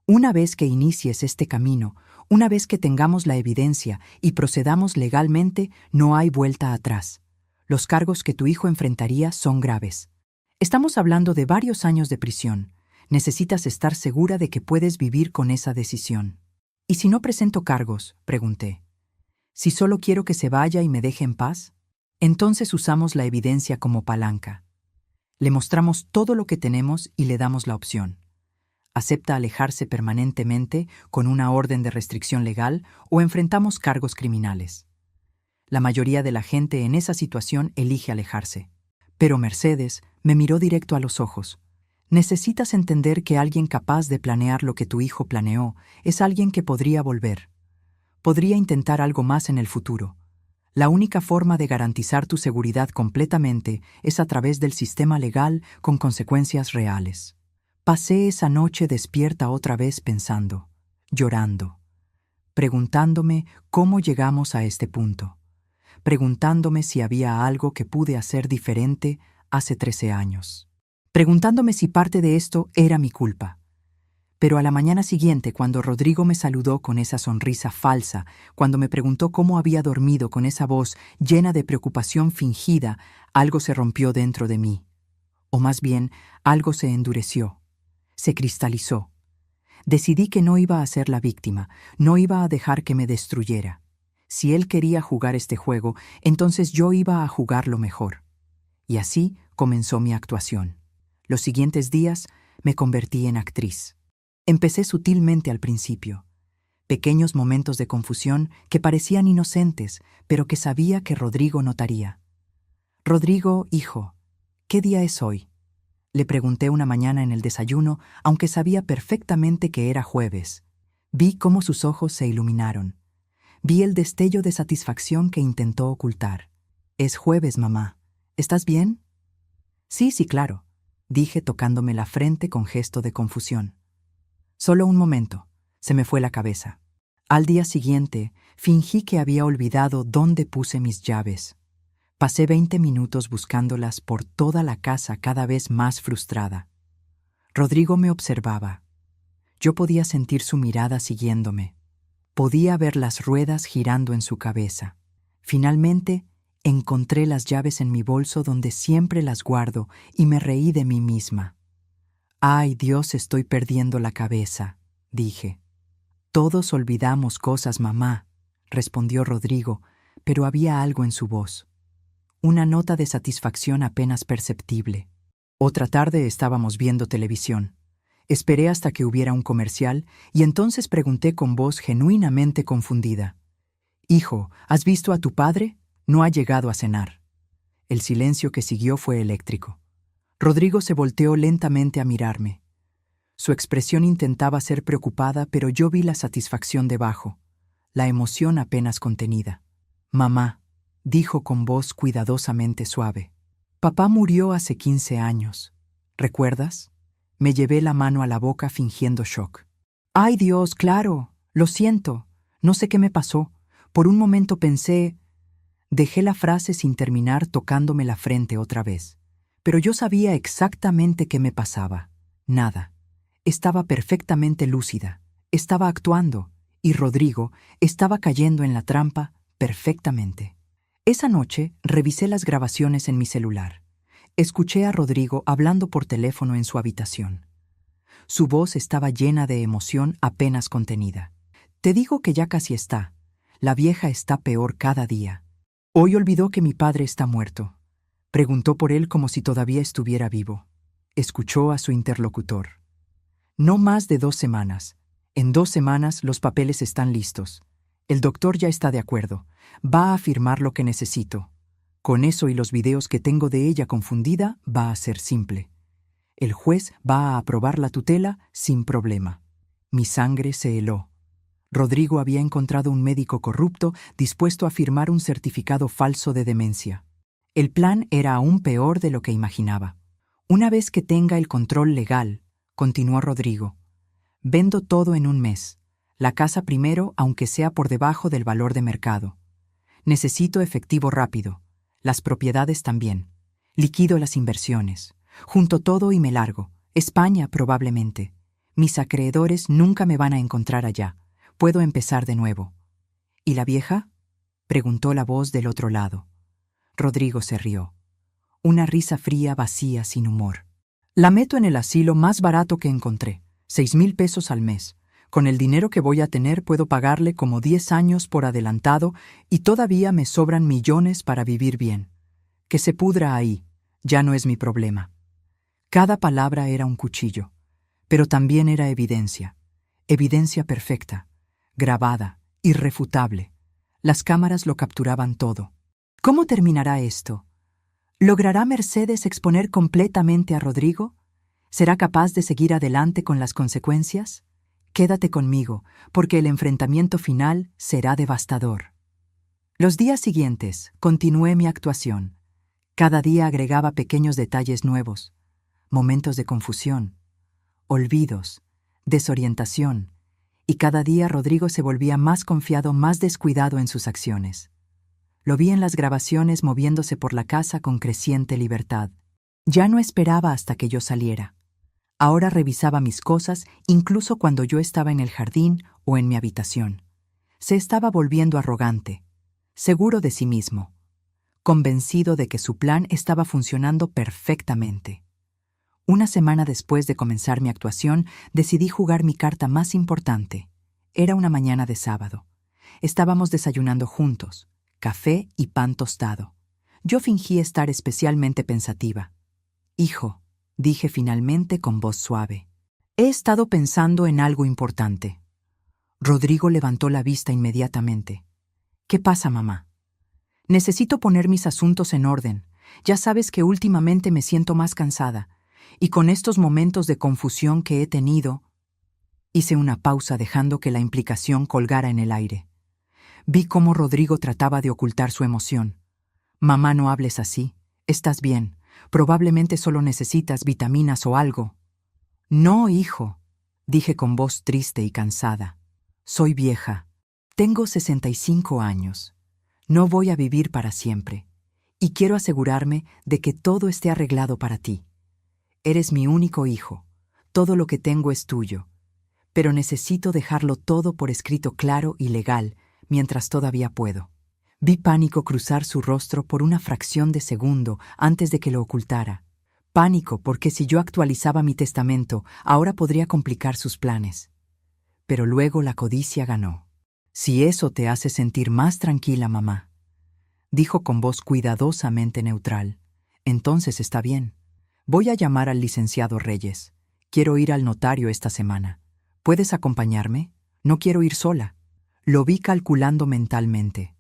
Speaker 1: Una vez que inicies este camino, una vez que tengamos la evidencia y procedamos legalmente, no hay vuelta atrás. Los cargos que tu hijo enfrentaría son graves. Estamos hablando de varios años de prisión. Necesitas estar segura de que puedes vivir con esa decisión. ¿Y si no presento cargos?, pregunté. ¿Si solo quiero que se vaya y me deje en paz? Entonces usamos la evidencia como palanca. Le mostramos todo lo que tenemos y le damos la opción. ¿Acepta alejarse permanentemente con una orden de restricción legal o enfrentamos cargos criminales? La mayoría de la gente en esa situación elige alejarse. Pero Mercedes me miró directo a los ojos. Necesitas entender que alguien capaz de planear lo que tu hijo planeó es alguien que podría volver. Podría intentar algo más en el futuro. La única forma de garantizar tu seguridad completamente es a través del sistema legal con consecuencias reales. Pasé esa noche despierta otra vez pensando, llorando, preguntándome cómo llegamos a este punto, preguntándome si había algo que pude hacer diferente hace 13 años, preguntándome si parte de esto era mi culpa. Pero a la mañana siguiente, cuando Rodrigo me saludó con esa sonrisa falsa, cuando me preguntó cómo había dormido con esa voz llena de preocupación fingida, algo se rompió dentro de mí. O más bien, algo se endureció. Se cristalizó. Decidí que no iba a ser la víctima, no iba a dejar que me destruyera. Si él quería jugar este juego, entonces yo iba a jugarlo mejor. Y así comenzó mi actuación. Los siguientes días me convertí en actriz. Empecé sutilmente al principio. Pequeños momentos de confusión que parecían inocentes, pero que sabía que Rodrigo notaría. Rodrigo, hijo, ¿qué día es hoy?, le pregunté una mañana en el desayuno, aunque sabía perfectamente que era jueves. Vi cómo sus ojos se iluminaron. Vi el destello de satisfacción que intentó ocultar. «Es jueves, mamá. ¿Estás bien?» Sí, claro», dije tocándome la frente con gesto de confusión. Solo un momento, se me fue la cabeza. Al día siguiente, fingí que había olvidado dónde puse mis llaves. Pasé 20 minutos buscándolas por toda la casa, cada vez más frustrada. Rodrigo me observaba. Yo podía sentir su mirada siguiéndome. Podía ver las ruedas girando en su cabeza. Finalmente, encontré las llaves en mi bolso donde siempre las guardo y me reí de mí misma. «Ay, Dios, estoy perdiendo la cabeza», dije. «Todos olvidamos cosas, mamá», respondió Rodrigo, pero había algo en su voz. una nota de satisfacción apenas perceptible. Otra tarde estábamos viendo televisión. Esperé hasta que hubiera un comercial y entonces pregunté con voz genuinamente confundida: «Hijo, ¿has visto a tu padre? No ha llegado a cenar». El silencio que siguió fue eléctrico. Rodrigo se volteó lentamente a mirarme. Su expresión intentaba ser preocupada, pero yo vi la satisfacción debajo, la emoción apenas contenida. «Mamá», dijo con voz cuidadosamente suave. «Papá murió hace 15 años. ¿Recuerdas?». Me llevé la mano a la boca fingiendo shock. «¡Ay Dios, claro! Lo siento. No sé qué me pasó. Por un momento pensé…». Dejé la frase sin terminar tocándome la frente otra vez. Pero yo sabía exactamente qué me pasaba. Nada. Estaba perfectamente lúcida. Estaba actuando. Y Rodrigo estaba cayendo en la trampa perfectamente. Esa noche revisé las grabaciones en mi celular. Escuché a Rodrigo hablando por teléfono en su habitación. Su voz estaba llena de emoción apenas contenida. «Te digo que ya casi está. La vieja está peor cada día. Hoy olvidó que mi padre está muerto». Preguntó por él como si todavía estuviera vivo. Escuchó a su interlocutor. «No más de 2 semanas. En 2 semanas los papeles están listos. El doctor ya está de acuerdo. Va a firmar lo que necesito. Con eso y los videos que tengo de ella confundida, va a ser simple. El juez va a aprobar la tutela sin problema». Mi sangre se heló. Rodrigo había encontrado un médico corrupto dispuesto a firmar un certificado falso de demencia. El plan era aún peor de lo que imaginaba. «Una vez que tenga el control legal», continuó Rodrigo, «vendo todo en un mes. La casa primero, aunque sea por debajo del valor de mercado. Necesito efectivo rápido. Las propiedades también. Liquido las inversiones. Junto todo y me largo. España probablemente. Mis acreedores nunca me van a encontrar allá. Puedo empezar de nuevo». «¿Y la vieja?», preguntó la voz del otro lado. Rodrigo se rió. Una risa fría, vacía, sin humor. «La meto en el asilo más barato que encontré. 6,000 pesos al mes. Con el dinero que voy a tener puedo pagarle como 10 años por adelantado y todavía me sobran millones para vivir bien. Que se pudra ahí. Ya no es mi problema». Cada palabra era un cuchillo, pero también era evidencia. Evidencia perfecta, grabada, irrefutable. Las cámaras lo capturaban todo. ¿Cómo terminará esto? ¿Logrará Mercedes exponer completamente a Rodrigo? ¿Será capaz de seguir adelante con las consecuencias? Quédate conmigo, porque el enfrentamiento final será devastador. Los días siguientes continué mi actuación. Cada día agregaba pequeños detalles nuevos, momentos de confusión, olvidos, desorientación, y cada día Rodrigo se volvía más confiado, más descuidado en sus acciones. Lo vi en las grabaciones moviéndose por la casa con creciente libertad. Ya no esperaba hasta que yo saliera. Ahora revisaba mis cosas incluso cuando yo estaba en el jardín o en mi habitación. Se estaba volviendo arrogante, seguro de sí mismo, convencido de que su plan estaba funcionando perfectamente. Una semana después de comenzar mi actuación, decidí jugar mi carta más importante. Era una mañana de sábado. Estábamos desayunando juntos, café y pan tostado. Yo fingí estar especialmente pensativa. «Hijo», dije finalmente con voz suave, «he estado pensando en algo importante». Rodrigo levantó la vista inmediatamente. «¿Qué pasa, mamá?». «Necesito poner mis asuntos en orden. Ya sabes que últimamente me siento más cansada, y con estos momentos de confusión que he tenido…». Hice una pausa dejando que la implicación colgara en el aire. Vi cómo Rodrigo trataba de ocultar su emoción. «Mamá, no hables así. Estás bien. Probablemente solo necesitas vitaminas o algo». «No, hijo», dije con voz triste y cansada. «Soy vieja. Tengo 65 años. No voy a vivir para siempre. Y quiero asegurarme de que todo esté arreglado para ti. Eres mi único hijo. Todo lo que tengo es tuyo. Pero necesito dejarlo todo por escrito claro y legal mientras todavía puedo». Vi pánico cruzar su rostro por una fracción de segundo antes de que lo ocultara. Pánico porque si yo actualizaba mi testamento, ahora podría complicar sus planes. Pero luego la codicia ganó. «Si eso te hace sentir más tranquila, mamá», dijo con voz cuidadosamente neutral. Entonces está bien. Voy a llamar al licenciado Reyes. Quiero ir al notario esta semana. ¿Puedes acompañarme? No quiero ir sola. Lo vi calculando mentalmente,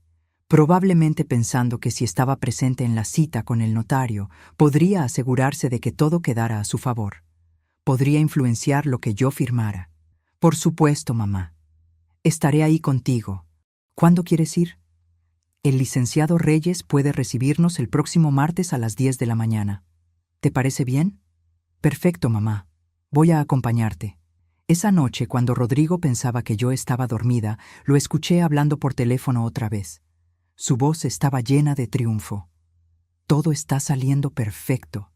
Speaker 1: probablemente pensando que si estaba presente en la cita con el notario, podría asegurarse de que todo quedara a su favor. Podría influenciar lo que yo firmara. Por supuesto, mamá. Estaré ahí contigo. ¿Cuándo quieres ir? El licenciado Reyes puede recibirnos el próximo martes a las 10 de la mañana. ¿Te parece bien? Perfecto, mamá. Voy a acompañarte. Esa noche, cuando Rodrigo pensaba que yo estaba dormida, lo escuché hablando por teléfono otra vez. Su voz estaba llena de triunfo. Todo está saliendo perfecto.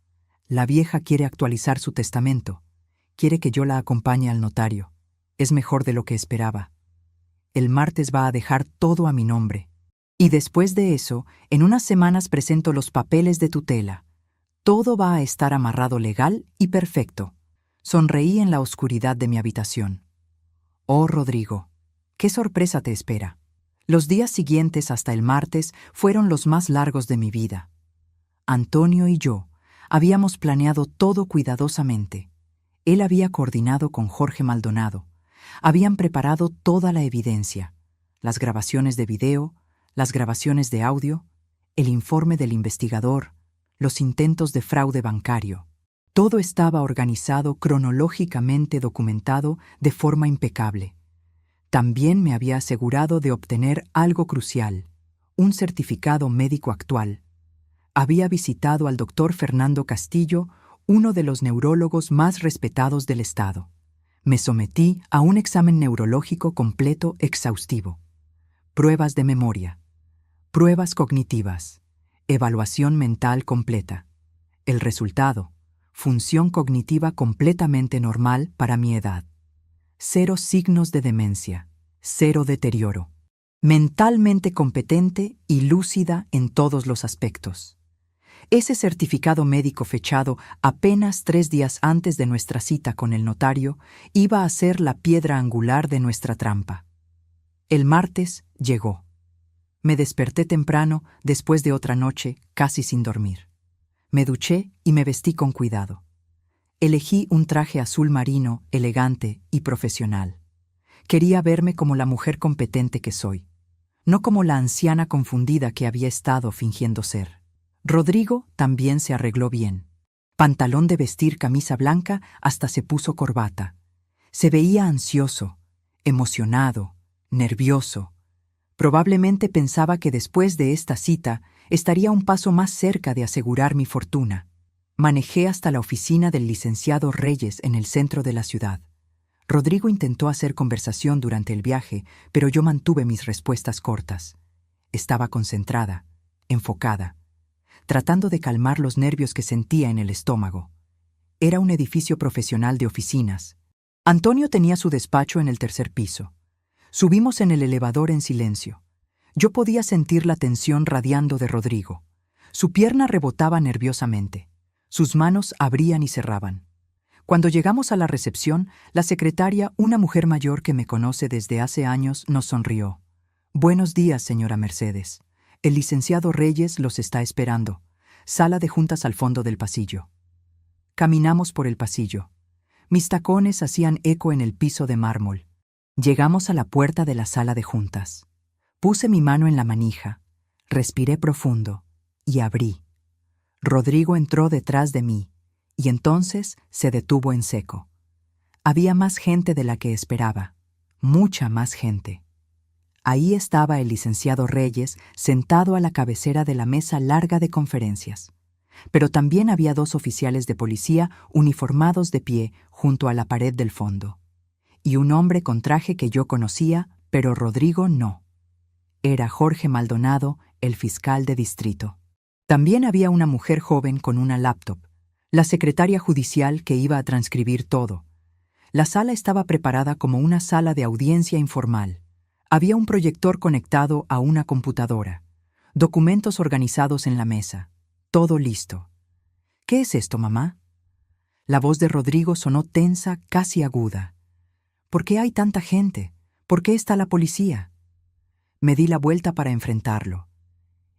Speaker 1: La vieja quiere actualizar su testamento. Quiere que yo la acompañe al notario. Es mejor de lo que esperaba. El martes va a dejar todo a mi nombre. Y después de eso, en unas semanas presento los papeles de tutela. Todo va a estar amarrado legal y perfecto. Sonreí en la oscuridad de mi habitación. Oh, Rodrigo, qué sorpresa te espera. Los días siguientes hasta el martes fueron los más largos de mi vida. Antonio y yo habíamos planeado todo cuidadosamente. Él había coordinado con Jorge Maldonado. Habían preparado toda la evidencia, las grabaciones de video, las grabaciones de audio, el informe del investigador, los intentos de fraude bancario. Todo estaba organizado, cronológicamente documentado de forma impecable. También me había asegurado de obtener algo crucial, un certificado médico actual. Había visitado al doctor Fernando Castillo, uno de los neurólogos más respetados del Estado. Me sometí a un examen neurológico completo exhaustivo. Pruebas de memoria, pruebas cognitivas, evaluación mental completa. El resultado: función cognitiva completamente normal para mi edad. 0 signos de demencia, 0 deterioro. Mentalmente competente y lúcida en todos los aspectos. Ese certificado médico fechado apenas 3 días antes de nuestra cita con el notario iba a ser la piedra angular de nuestra trampa. El martes llegó. Me desperté temprano después de otra noche casi sin dormir. Me duché y me vestí con cuidado. Elegí un traje azul marino, elegante y profesional. Quería verme como la mujer competente que soy, no como la anciana confundida que había estado fingiendo ser. Rodrigo también se arregló bien. Pantalón de vestir, camisa blanca, hasta se puso corbata. Se veía ansioso, emocionado, nervioso. Probablemente pensaba que después de esta cita estaría un paso más cerca de asegurar mi fortuna. Manejé hasta la oficina del licenciado Reyes en el centro de la ciudad. Rodrigo intentó hacer conversación durante el viaje, pero yo mantuve mis respuestas cortas. Estaba concentrada, enfocada, tratando de calmar los nervios que sentía en el estómago. Era un edificio profesional de oficinas. Antonio tenía su despacho en el 3er piso. Subimos en el elevador en silencio. Yo podía sentir la tensión radiando de Rodrigo. Su pierna rebotaba nerviosamente. Sus manos abrían y cerraban. Cuando llegamos a la recepción, la secretaria, una mujer mayor que me conoce desde hace años, nos sonrió. «Buenos días, señora Mercedes. El licenciado Reyes los está esperando. Sala de juntas al fondo del pasillo». Caminamos por el pasillo. Mis tacones hacían eco en el piso de mármol. Llegamos a la puerta de la sala de juntas. Puse mi mano en la manija, respiré profundo y abrí. Rodrigo entró detrás de mí y entonces se detuvo en seco. Había más gente de la que esperaba, mucha más gente. Ahí estaba el licenciado Reyes sentado a la cabecera de la mesa larga de conferencias. Pero también había 2 oficiales de policía uniformados de pie junto a la pared del fondo. Y un hombre con traje que yo conocía, pero Rodrigo no. Era Jorge Maldonado, el fiscal de distrito. También había una mujer joven con una laptop, la secretaria judicial que iba a transcribir todo. La sala estaba preparada como una sala de audiencia informal. Había un proyector conectado a una computadora, documentos organizados en la mesa, todo listo. «¿Qué es esto, mamá?» La voz de Rodrigo sonó tensa, casi aguda. «¿Por qué hay tanta gente? ¿Por qué está la policía?» Me di la vuelta para enfrentarlo.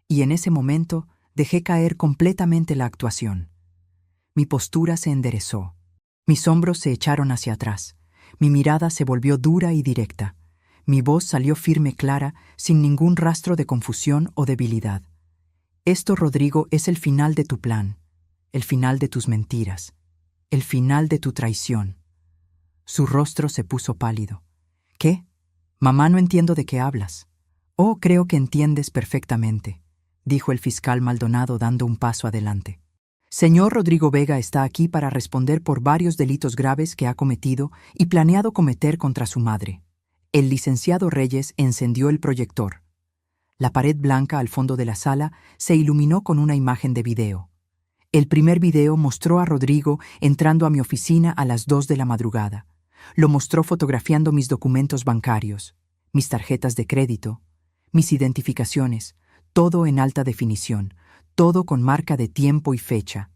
Speaker 1: Y en ese momento dejé caer completamente la actuación. Mi postura se enderezó. Mis hombros se echaron hacia atrás. Mi mirada se volvió dura y directa. Mi voz salió firme, clara, sin ningún rastro de confusión o debilidad. Esto, Rodrigo, es el final de tu plan, el final de tus mentiras, el final de tu traición. Su rostro se puso pálido. ¿Qué? Mamá, no entiendo de qué hablas. Oh, creo que entiendes perfectamente, dijo el fiscal Maldonado dando un paso adelante. Señor Rodrigo Vega está aquí para responder por varios delitos graves que ha cometido y planeado cometer contra su madre. El licenciado Reyes encendió el proyector. La pared blanca al fondo de la sala se iluminó con una imagen de video. El primer video mostró a Rodrigo entrando a mi oficina a las 2 de la madrugada. Lo mostró fotografiando mis documentos bancarios, mis tarjetas de crédito, mis identificaciones, todo en alta definición, todo con marca de tiempo y fecha.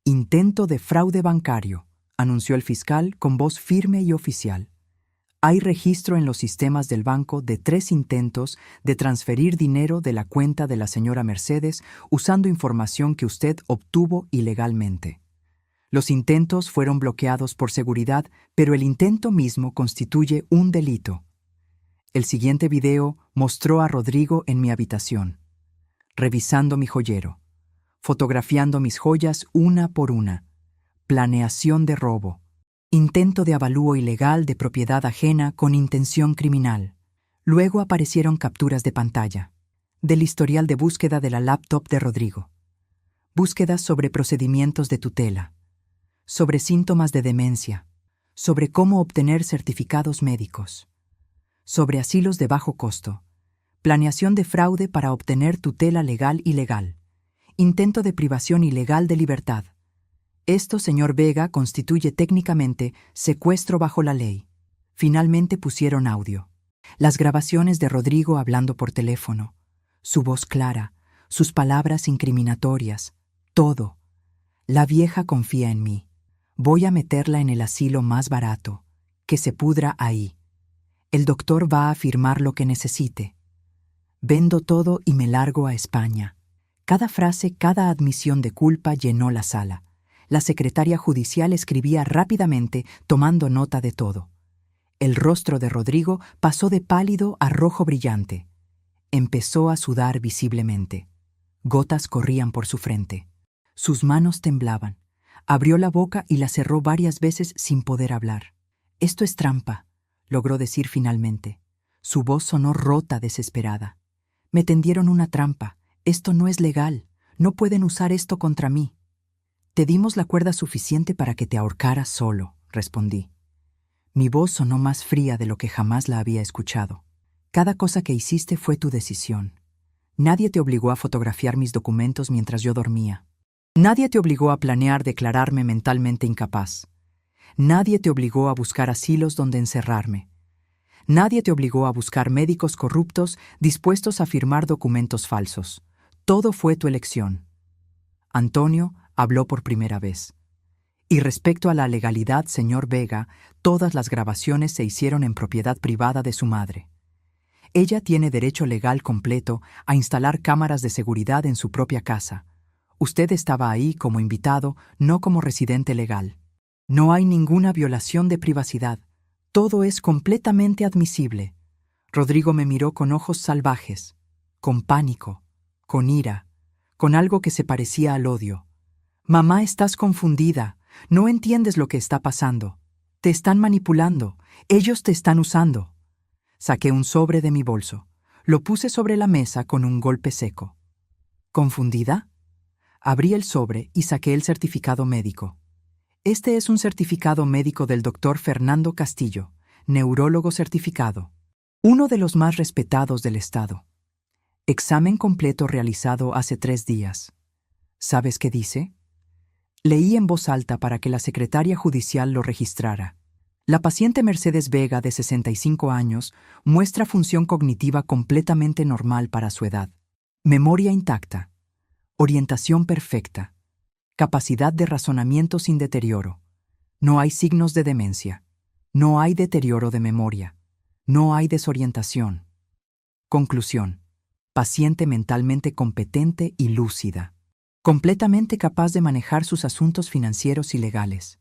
Speaker 1: Intento de fraude bancario, anunció el fiscal con voz firme y oficial. Hay registro en los sistemas del banco de 3 intentos de transferir dinero de la cuenta de la señora Mercedes usando información que usted obtuvo ilegalmente. Los intentos fueron bloqueados por seguridad, pero el intento mismo constituye un delito. El siguiente video mostró a Rodrigo en mi habitación, revisando mi joyero, fotografiando mis joyas una por una, planeación de robo, intento de avalúo ilegal de propiedad ajena con intención criminal. Luego aparecieron capturas de pantalla, del historial de búsqueda de la laptop de Rodrigo, búsquedas sobre procedimientos de tutela, sobre síntomas de demencia, sobre cómo obtener certificados médicos, sobre asilos de bajo costo, planeación de fraude para obtener tutela legal ilegal, intento de privación ilegal de libertad. Esto, señor Vega, constituye técnicamente secuestro bajo la ley. Finalmente pusieron audio. Las grabaciones de Rodrigo hablando por teléfono, su voz clara, sus palabras incriminatorias, todo. La vieja confía en mí. Voy a meterla en el asilo más barato, que se pudra ahí. El doctor va a firmar lo que necesite. Vendo todo y me largo a España. Cada frase, cada admisión de culpa llenó la sala. La secretaria judicial escribía rápidamente, tomando nota de todo. El rostro de Rodrigo pasó de pálido a rojo brillante. Empezó a sudar visiblemente. Gotas corrían por su frente. Sus manos temblaban. Abrió la boca y la cerró varias veces sin poder hablar. «Esto es trampa», logró decir finalmente. Su voz sonó rota, desesperada. «Me tendieron una trampa. Esto no es legal. No pueden usar esto contra mí». «Te dimos la cuerda suficiente para que te ahorcaras solo», respondí. Mi voz sonó más fría de lo que jamás la había escuchado. «Cada cosa que hiciste fue tu decisión. Nadie te obligó a fotografiar mis documentos mientras yo dormía. Nadie te obligó a planear declararme mentalmente incapaz. Nadie te obligó a buscar asilos donde encerrarme. Nadie te obligó a buscar médicos corruptos dispuestos a firmar documentos falsos. Todo fue tu elección». Antonio habló por primera vez. «Y respecto a la legalidad, señor Vega, todas las grabaciones se hicieron en propiedad privada de su madre. Ella tiene derecho legal completo a instalar cámaras de seguridad en su propia casa. Usted estaba ahí como invitado, no como residente legal. No hay ninguna violación de privacidad. Todo es completamente admisible». Rodrigo me miró con ojos salvajes, con pánico, con ira, con algo que se parecía al odio. «Mamá, estás confundida. No entiendes lo que está pasando. Te están manipulando. Ellos te están usando». Saqué un sobre de mi bolso. Lo puse sobre la mesa con un golpe seco. «¿Confundida?» Abrí el sobre y saqué el certificado médico. Este es un certificado médico del doctor Fernando Castillo, neurólogo certificado, uno de los más respetados del Estado. Examen completo realizado hace 3 días. ¿Sabes qué dice? Leí en voz alta para que la secretaria judicial lo registrara. La paciente Mercedes Vega, de 65 años, muestra función cognitiva completamente normal para su edad. Memoria intacta. Orientación perfecta. Capacidad de razonamiento sin deterioro. No hay signos de demencia. No hay deterioro de memoria. No hay desorientación. Conclusión. paciente, mentalmente competente y lúcida, completamente capaz de manejar sus asuntos financieros y legales.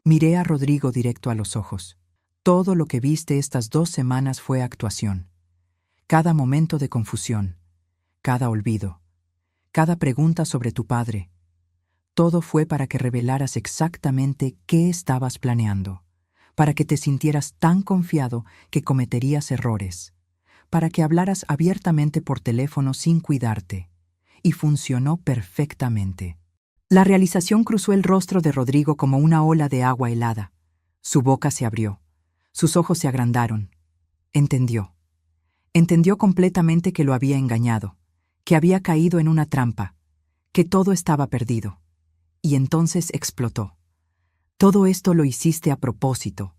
Speaker 1: Miré a Rodrigo directo a los ojos. Todo lo que viste estas 2 semanas fue actuación. Cada momento de confusión, cada olvido, cada pregunta sobre tu padre. Todo fue para que revelaras exactamente qué estabas planeando, para que te sintieras tan confiado que cometerías errores, para que hablaras abiertamente por teléfono sin cuidarte. Y funcionó perfectamente. La realización cruzó el rostro de Rodrigo como una ola de agua helada. Su boca se abrió. Sus ojos se agrandaron. Entendió. Entendió completamente que lo había engañado, que había caído en una trampa, que todo estaba perdido. Y entonces explotó. Todo esto lo hiciste a propósito.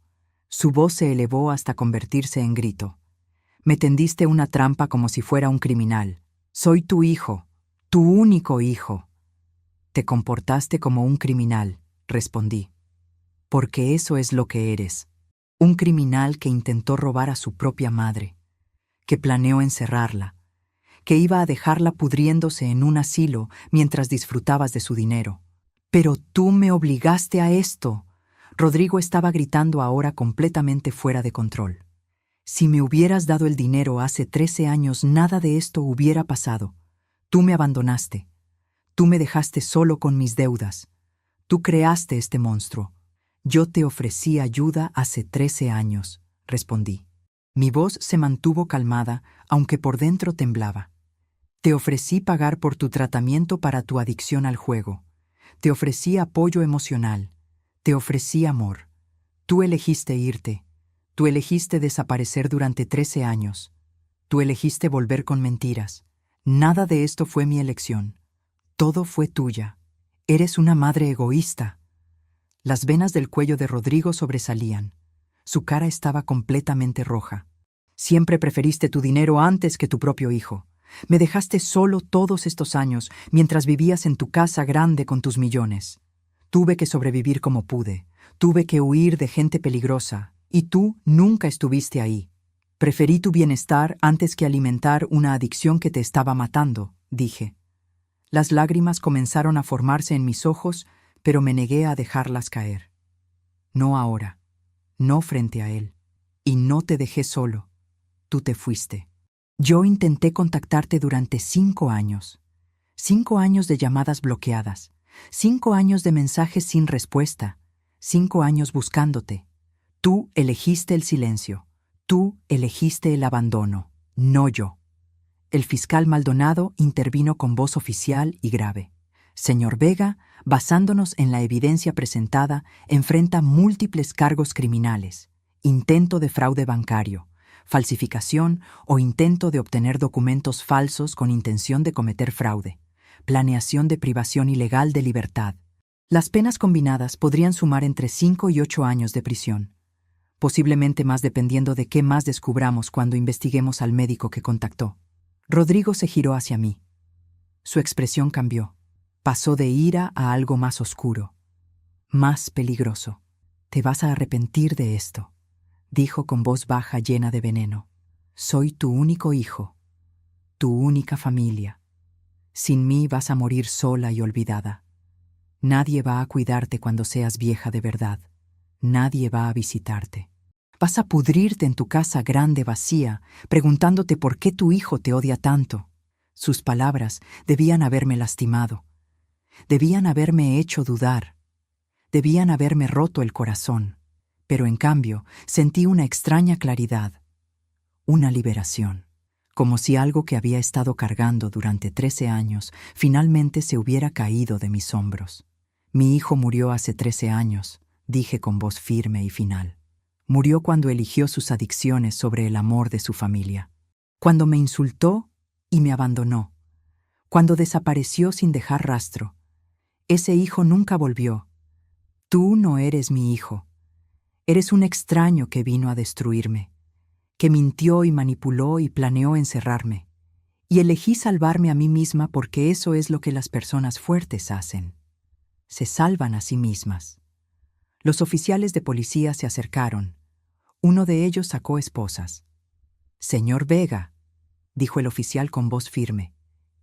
Speaker 1: Su voz se elevó hasta convertirse en grito. Me tendiste una trampa como si fuera un criminal. Soy tu hijo, tu único hijo. Te comportaste como un criminal, respondí. Porque eso es lo que eres. Un criminal que intentó robar a su propia madre, que planeó encerrarla, que iba a dejarla pudriéndose en un asilo mientras disfrutabas de su dinero. Pero tú me obligaste a esto. Rodrigo estaba gritando ahora completamente fuera de control. Si me hubieras dado el dinero hace 13 años, nada de esto hubiera pasado. Tú me abandonaste. Tú me dejaste solo con mis deudas. Tú creaste este monstruo. Yo te ofrecí ayuda hace 13 años, respondí. Mi voz se mantuvo calmada, aunque por dentro temblaba. Te ofrecí pagar por tu tratamiento para tu adicción al juego. Te ofrecí apoyo emocional. Te ofrecí amor. Tú elegiste irte. Tú elegiste desaparecer durante 13 años. Tú elegiste volver con mentiras. Nada de esto fue mi elección. Todo fue tuya. Eres una madre egoísta. Las venas del cuello de Rodrigo sobresalían. Su cara estaba completamente roja. Siempre preferiste tu dinero antes que tu propio hijo. Me dejaste solo todos estos años mientras vivías en tu casa grande con tus millones. Tuve que sobrevivir como pude. Tuve que huir de gente peligrosa. Y tú nunca estuviste ahí. Preferí tu bienestar antes que alimentar una adicción que te estaba matando, dije. Las lágrimas comenzaron a formarse en mis ojos, pero me negué a dejarlas caer. No ahora, no frente a él. Y no te dejé solo. Tú te fuiste. Yo intenté contactarte durante 5 años. 5 años de llamadas bloqueadas. 5 años de mensajes sin respuesta. 5 años buscándote. Tú elegiste el silencio. Tú elegiste el abandono, no yo. El fiscal Maldonado intervino con voz oficial y grave. Señor Vega, basándonos en la evidencia presentada, enfrenta múltiples cargos criminales: intento de fraude bancario, falsificación o intento de obtener documentos falsos con intención de cometer fraude, planeación de privación ilegal de libertad. Las penas combinadas podrían sumar entre 5 y 8 años de prisión. Posiblemente más dependiendo de qué más descubramos cuando investiguemos al médico que contactó. Rodrigo se giró hacia mí. Su expresión cambió. Pasó de ira a algo más oscuro, más peligroso. Te vas a arrepentir de esto, dijo con voz baja llena de veneno. Soy tu único hijo, tu única familia. Sin mí vas a morir sola y olvidada. Nadie va a cuidarte cuando seas vieja de verdad. Nadie va a visitarte. Vas a pudrirte en tu casa grande vacía, preguntándote por qué tu hijo te odia tanto. Sus palabras debían haberme lastimado. Debían haberme hecho dudar. Debían haberme roto el corazón. Pero en cambio, sentí una extraña claridad. Una liberación. Como si algo que había estado cargando durante 13 años finalmente se hubiera caído de mis hombros. Mi hijo murió hace 13 años. Dije con voz firme y final. Murió cuando eligió sus adicciones sobre el amor de su familia. Cuando me insultó y me abandonó. Cuando desapareció sin dejar rastro. Ese hijo nunca volvió. Tú no eres mi hijo. Eres un extraño que vino a destruirme, que mintió y manipuló y planeó encerrarme. Y elegí salvarme a mí misma porque eso es lo que las personas fuertes hacen. Se salvan a sí mismas. Los oficiales de policía se acercaron. Uno de ellos sacó esposas. Señor Vega, dijo el oficial con voz firme.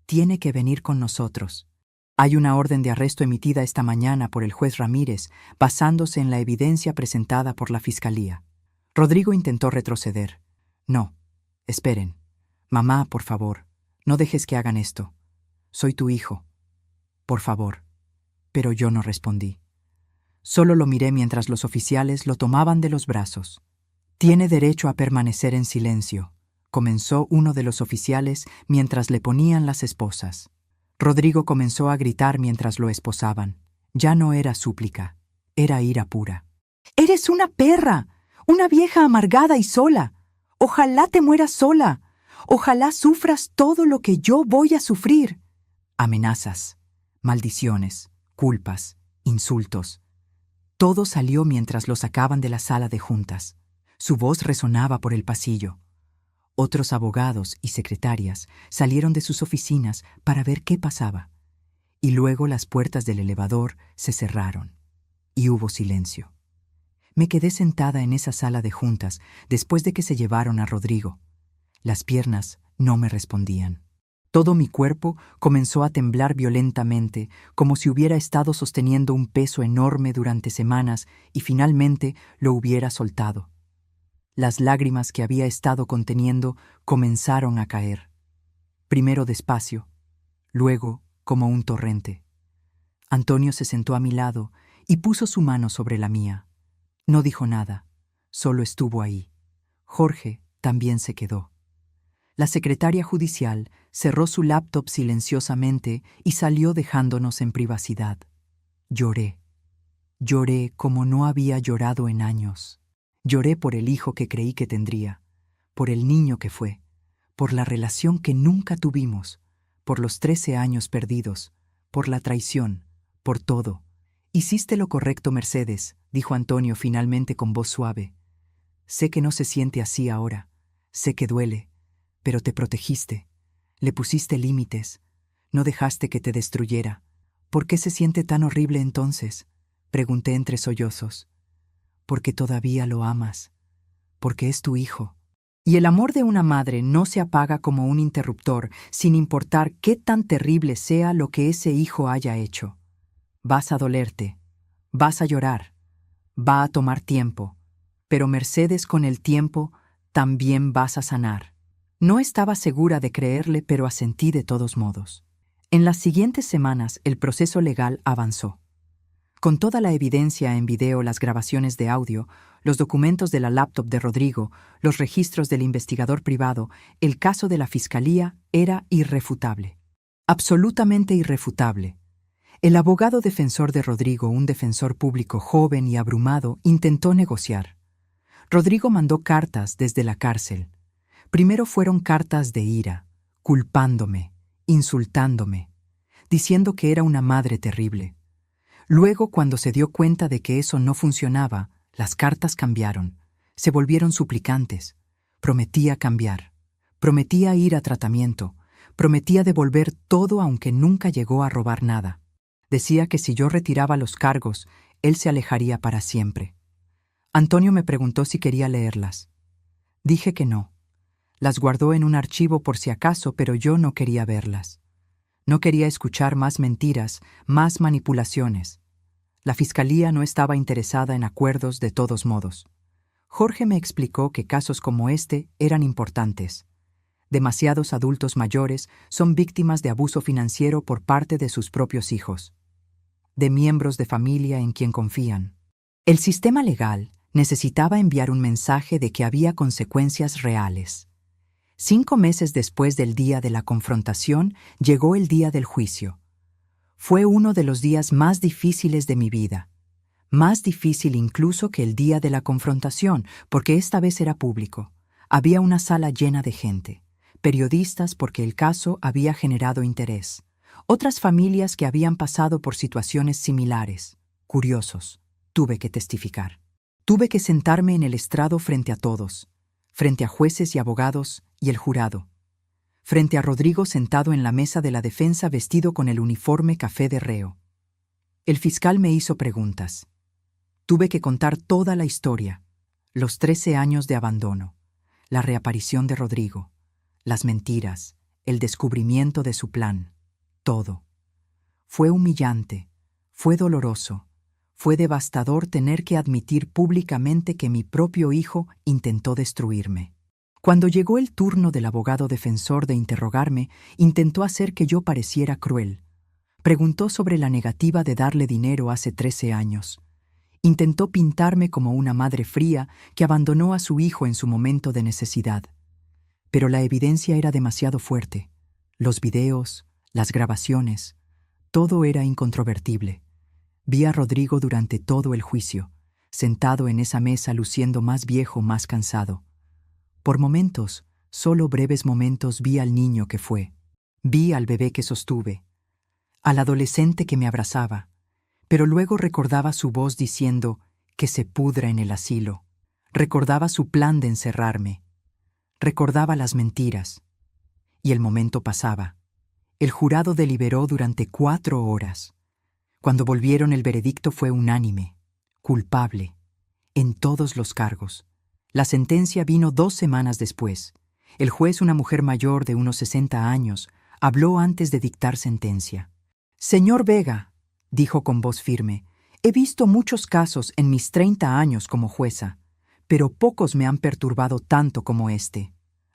Speaker 1: Tiene que venir con nosotros. Hay una orden de arresto emitida esta mañana por el juez Ramírez, basándose en la evidencia presentada por la Fiscalía. Rodrigo intentó retroceder. No, esperen. Mamá, por favor, no dejes que hagan esto. Soy tu hijo. Por favor. Pero yo no respondí. Solo lo miré mientras los oficiales lo tomaban de los brazos. Tiene derecho a permanecer en silencio, comenzó uno de los oficiales mientras le ponían las esposas. Rodrigo comenzó a gritar mientras lo esposaban. Ya no era súplica, era ira pura. ¡Eres una perra! ¡Una vieja amargada y sola! ¡Ojalá te mueras sola! ¡Ojalá sufras todo lo que yo voy a sufrir! Amenazas, maldiciones, culpas, insultos. Todo salió mientras lo sacaban de la sala de juntas. Su voz resonaba por el pasillo. Otros abogados y secretarias salieron de sus oficinas para ver qué pasaba. Y luego las puertas del elevador se cerraron. Y hubo silencio. Me quedé sentada en esa sala de juntas después de que se llevaron a Rodrigo. Las piernas no me respondían. Todo mi cuerpo comenzó a temblar violentamente, como si hubiera estado sosteniendo un peso enorme durante semanas y finalmente lo hubiera soltado. Las lágrimas que había estado conteniendo comenzaron a caer. Primero despacio, luego como un torrente. Antonio se sentó a mi lado y puso su mano sobre la mía. No dijo nada, solo estuvo ahí. Jorge también se quedó. La secretaria judicial cerró su laptop silenciosamente y salió dejándonos en privacidad. Lloré. Lloré como no había llorado en años. Lloré por el hijo que creí que tendría, por el niño que fue, por la relación que nunca tuvimos, por los 13 años perdidos, por la traición, por todo. Hiciste lo correcto, Mercedes, dijo Antonio finalmente con voz suave. Sé que no se siente así ahora, sé que duele, pero te protegiste, le pusiste límites, no dejaste que te destruyera. ¿Por qué se siente tan horrible entonces?, pregunté entre sollozos. Porque todavía lo amas, porque es tu hijo. Y el amor de una madre no se apaga como un interruptor, sin importar qué tan terrible sea lo que ese hijo haya hecho. Vas a dolerte, vas a llorar, va a tomar tiempo, pero Mercedes, con el tiempo también vas a sanar. No estaba segura de creerle, pero asentí de todos modos. En las siguientes semanas el proceso legal avanzó. Con toda la evidencia en video, las grabaciones de audio, los documentos de la laptop de Rodrigo, los registros del investigador privado, el caso de la Fiscalía era irrefutable. Absolutamente irrefutable. El abogado defensor de Rodrigo, un defensor público joven y abrumado, intentó negociar. Rodrigo mandó cartas desde la cárcel. Primero fueron cartas de ira, culpándome, insultándome, diciendo que era una madre terrible. Luego, cuando se dio cuenta de que eso no funcionaba, las cartas cambiaron, se volvieron suplicantes. Prometía cambiar, prometía ir a tratamiento, prometía devolver todo aunque nunca llegó a robar nada. Decía que si yo retiraba los cargos, él se alejaría para siempre. Antonio me preguntó si quería leerlas. Dije que no. Las guardó en un archivo por si acaso, pero yo no quería verlas. No quería escuchar más mentiras, más manipulaciones. La Fiscalía no estaba interesada en acuerdos de todos modos. Jorge me explicó que casos como este eran importantes. Demasiados adultos mayores son víctimas de abuso financiero por parte de sus propios hijos, de miembros de familia en quien confían. El sistema legal necesitaba enviar un mensaje de que había consecuencias reales. 5 meses después del día de la confrontación, llegó el día del juicio. Fue uno de los días más difíciles de mi vida. Más difícil incluso que el día de la confrontación, porque esta vez era público. Había una sala llena de gente. Periodistas porque el caso había generado interés. Otras familias que habían pasado por situaciones similares. Curiosos. Tuve que testificar. Tuve que sentarme en el estrado frente a todos, frente a jueces y abogados y el jurado, frente a Rodrigo sentado en la mesa de la defensa vestido con el uniforme café de reo. El fiscal me hizo preguntas. Tuve que contar toda la historia, los 13 años de abandono, la reaparición de Rodrigo, las mentiras, el descubrimiento de su plan, todo. Fue humillante, fue doloroso, fue devastador tener que admitir públicamente que mi propio hijo intentó destruirme. Cuando llegó el turno del abogado defensor de interrogarme, intentó hacer que yo pareciera cruel. Preguntó sobre la negativa de darle dinero hace 13 años. Intentó pintarme como una madre fría que abandonó a su hijo en su momento de necesidad. Pero la evidencia era demasiado fuerte. Los videos, las grabaciones, todo era incontrovertible. Vi a Rodrigo durante todo el juicio, sentado en esa mesa luciendo más viejo, más cansado. Por momentos, solo breves momentos, vi al niño que fue. Vi al bebé que sostuve, al adolescente que me abrazaba, pero luego recordaba su voz diciendo que se pudra en el asilo. Recordaba su plan de encerrarme. Recordaba las mentiras. Y el momento pasaba. El jurado deliberó durante 4 horas. Cuando volvieron, el veredicto fue unánime, culpable, en todos los cargos. La sentencia vino 2 semanas después. El juez, una mujer mayor de unos 60 años, habló antes de dictar sentencia. «Señor Vega», dijo con voz firme, «he visto muchos casos en mis 30 años como jueza, pero pocos me han perturbado tanto como este.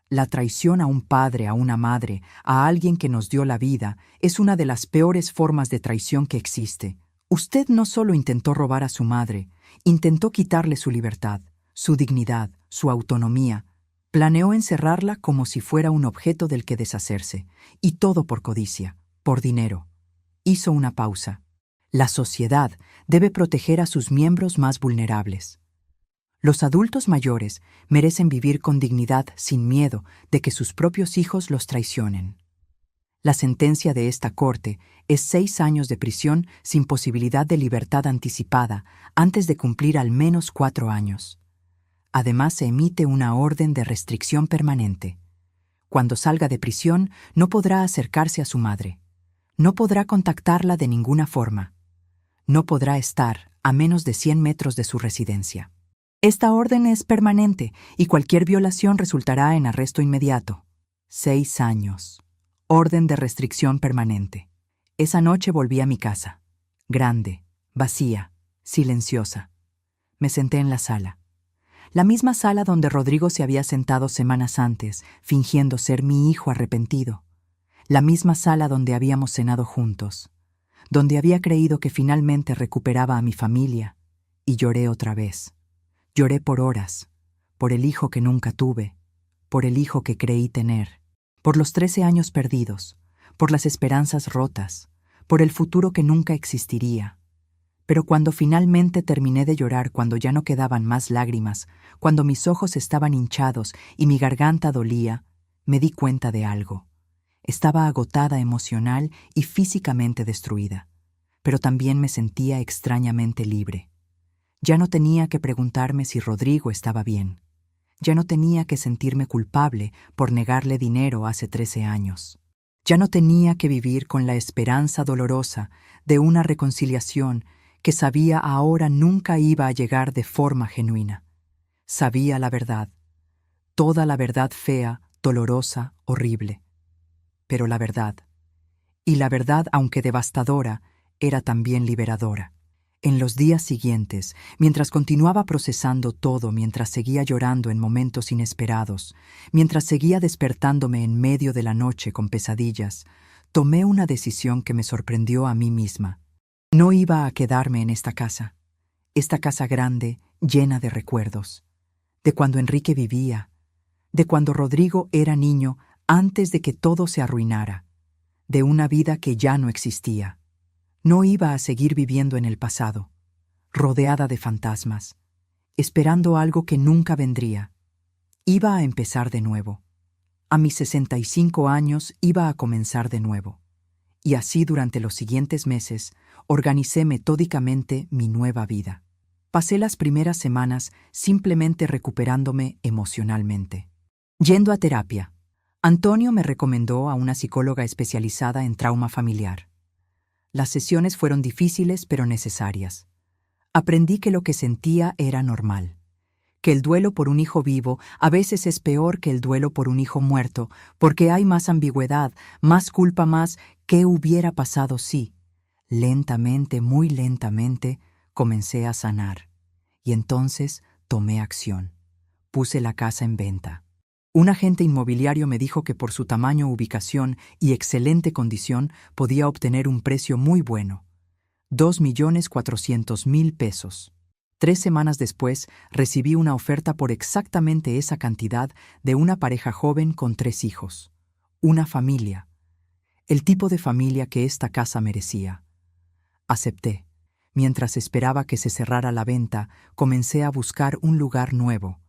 Speaker 1: La traición a un padre, a una madre, a alguien que nos dio la vida, es una de las peores formas de traición que existe. Usted no solo intentó robar a su madre, intentó quitarle su libertad, su dignidad, su autonomía. Planeó encerrarla como si fuera un objeto del que deshacerse, y todo por codicia, por dinero». Hizo una pausa. La sociedad debe proteger a sus miembros más vulnerables. Los adultos mayores merecen vivir con dignidad sin miedo de que sus propios hijos los traicionen. La sentencia de esta corte es 6 años de prisión sin posibilidad de libertad anticipada antes de cumplir al menos 4 años. Además, se emite una orden de restricción permanente. Cuando salga de prisión, no podrá acercarse a su madre. No podrá contactarla de ninguna forma. No podrá estar a menos de 100 metros de su residencia. Esta orden es permanente y cualquier violación resultará en arresto inmediato. 6 años. Orden de restricción permanente. Esa noche volví a mi casa. Grande, vacía, silenciosa. Me senté en la sala. La misma sala donde Rodrigo se había sentado semanas antes, fingiendo ser mi hijo arrepentido. La misma sala donde habíamos cenado juntos. Donde había creído que finalmente recuperaba a mi familia. Y lloré otra vez. Lloré por horas, por el hijo que nunca tuve, por el hijo que creí tener, por los 13 años perdidos, por las esperanzas rotas, por el futuro que nunca existiría. Pero cuando finalmente terminé de llorar, cuando ya no quedaban más lágrimas, cuando mis ojos estaban hinchados y mi garganta dolía, me di cuenta de algo. Estaba agotada emocional y físicamente destruida, pero también me sentía extrañamente libre. Ya no tenía que preguntarme si Rodrigo estaba bien. Ya no tenía que sentirme culpable por negarle dinero hace 13 años. Ya no tenía que vivir con la esperanza dolorosa de una reconciliación que sabía ahora nunca iba a llegar de forma genuina. Sabía la verdad, toda la verdad fea, dolorosa, horrible. Pero la verdad, y la verdad, aunque devastadora, era también liberadora. En los días siguientes, mientras continuaba procesando todo, mientras seguía llorando en momentos inesperados, mientras seguía despertándome en medio de la noche con pesadillas, tomé una decisión que me sorprendió a mí misma. No iba a quedarme en esta casa grande, llena de recuerdos, de cuando Enrique vivía, de cuando Rodrigo era niño antes de que todo se arruinara, de una vida que ya no existía. No iba a seguir viviendo en el pasado, rodeada de fantasmas, esperando algo que nunca vendría. Iba a empezar de nuevo. A mis 65 años iba a comenzar de nuevo. Y así durante los siguientes meses organicé metódicamente mi nueva vida. Pasé las primeras semanas simplemente recuperándome emocionalmente. Yendo a terapia. Antonio me recomendó a una psicóloga especializada en trauma familiar. Las sesiones fueron difíciles pero necesarias. Aprendí que lo que sentía era normal, que el duelo por un hijo vivo a veces es peor que el duelo por un hijo muerto, porque hay más ambigüedad, más culpa, más ¿qué hubiera pasado si? Lentamente, muy lentamente, comencé a sanar. Y entonces tomé acción. Puse la casa en venta. Un agente inmobiliario me dijo que por su tamaño, ubicación y excelente condición podía obtener un precio muy bueno. 2.400.000 pesos. 3 semanas después, recibí una oferta por exactamente esa cantidad de una pareja joven con 3 hijos. Una familia. El tipo de familia que esta casa merecía. Acepté. Mientras esperaba que se cerrara la venta, comencé a buscar un lugar nuevo.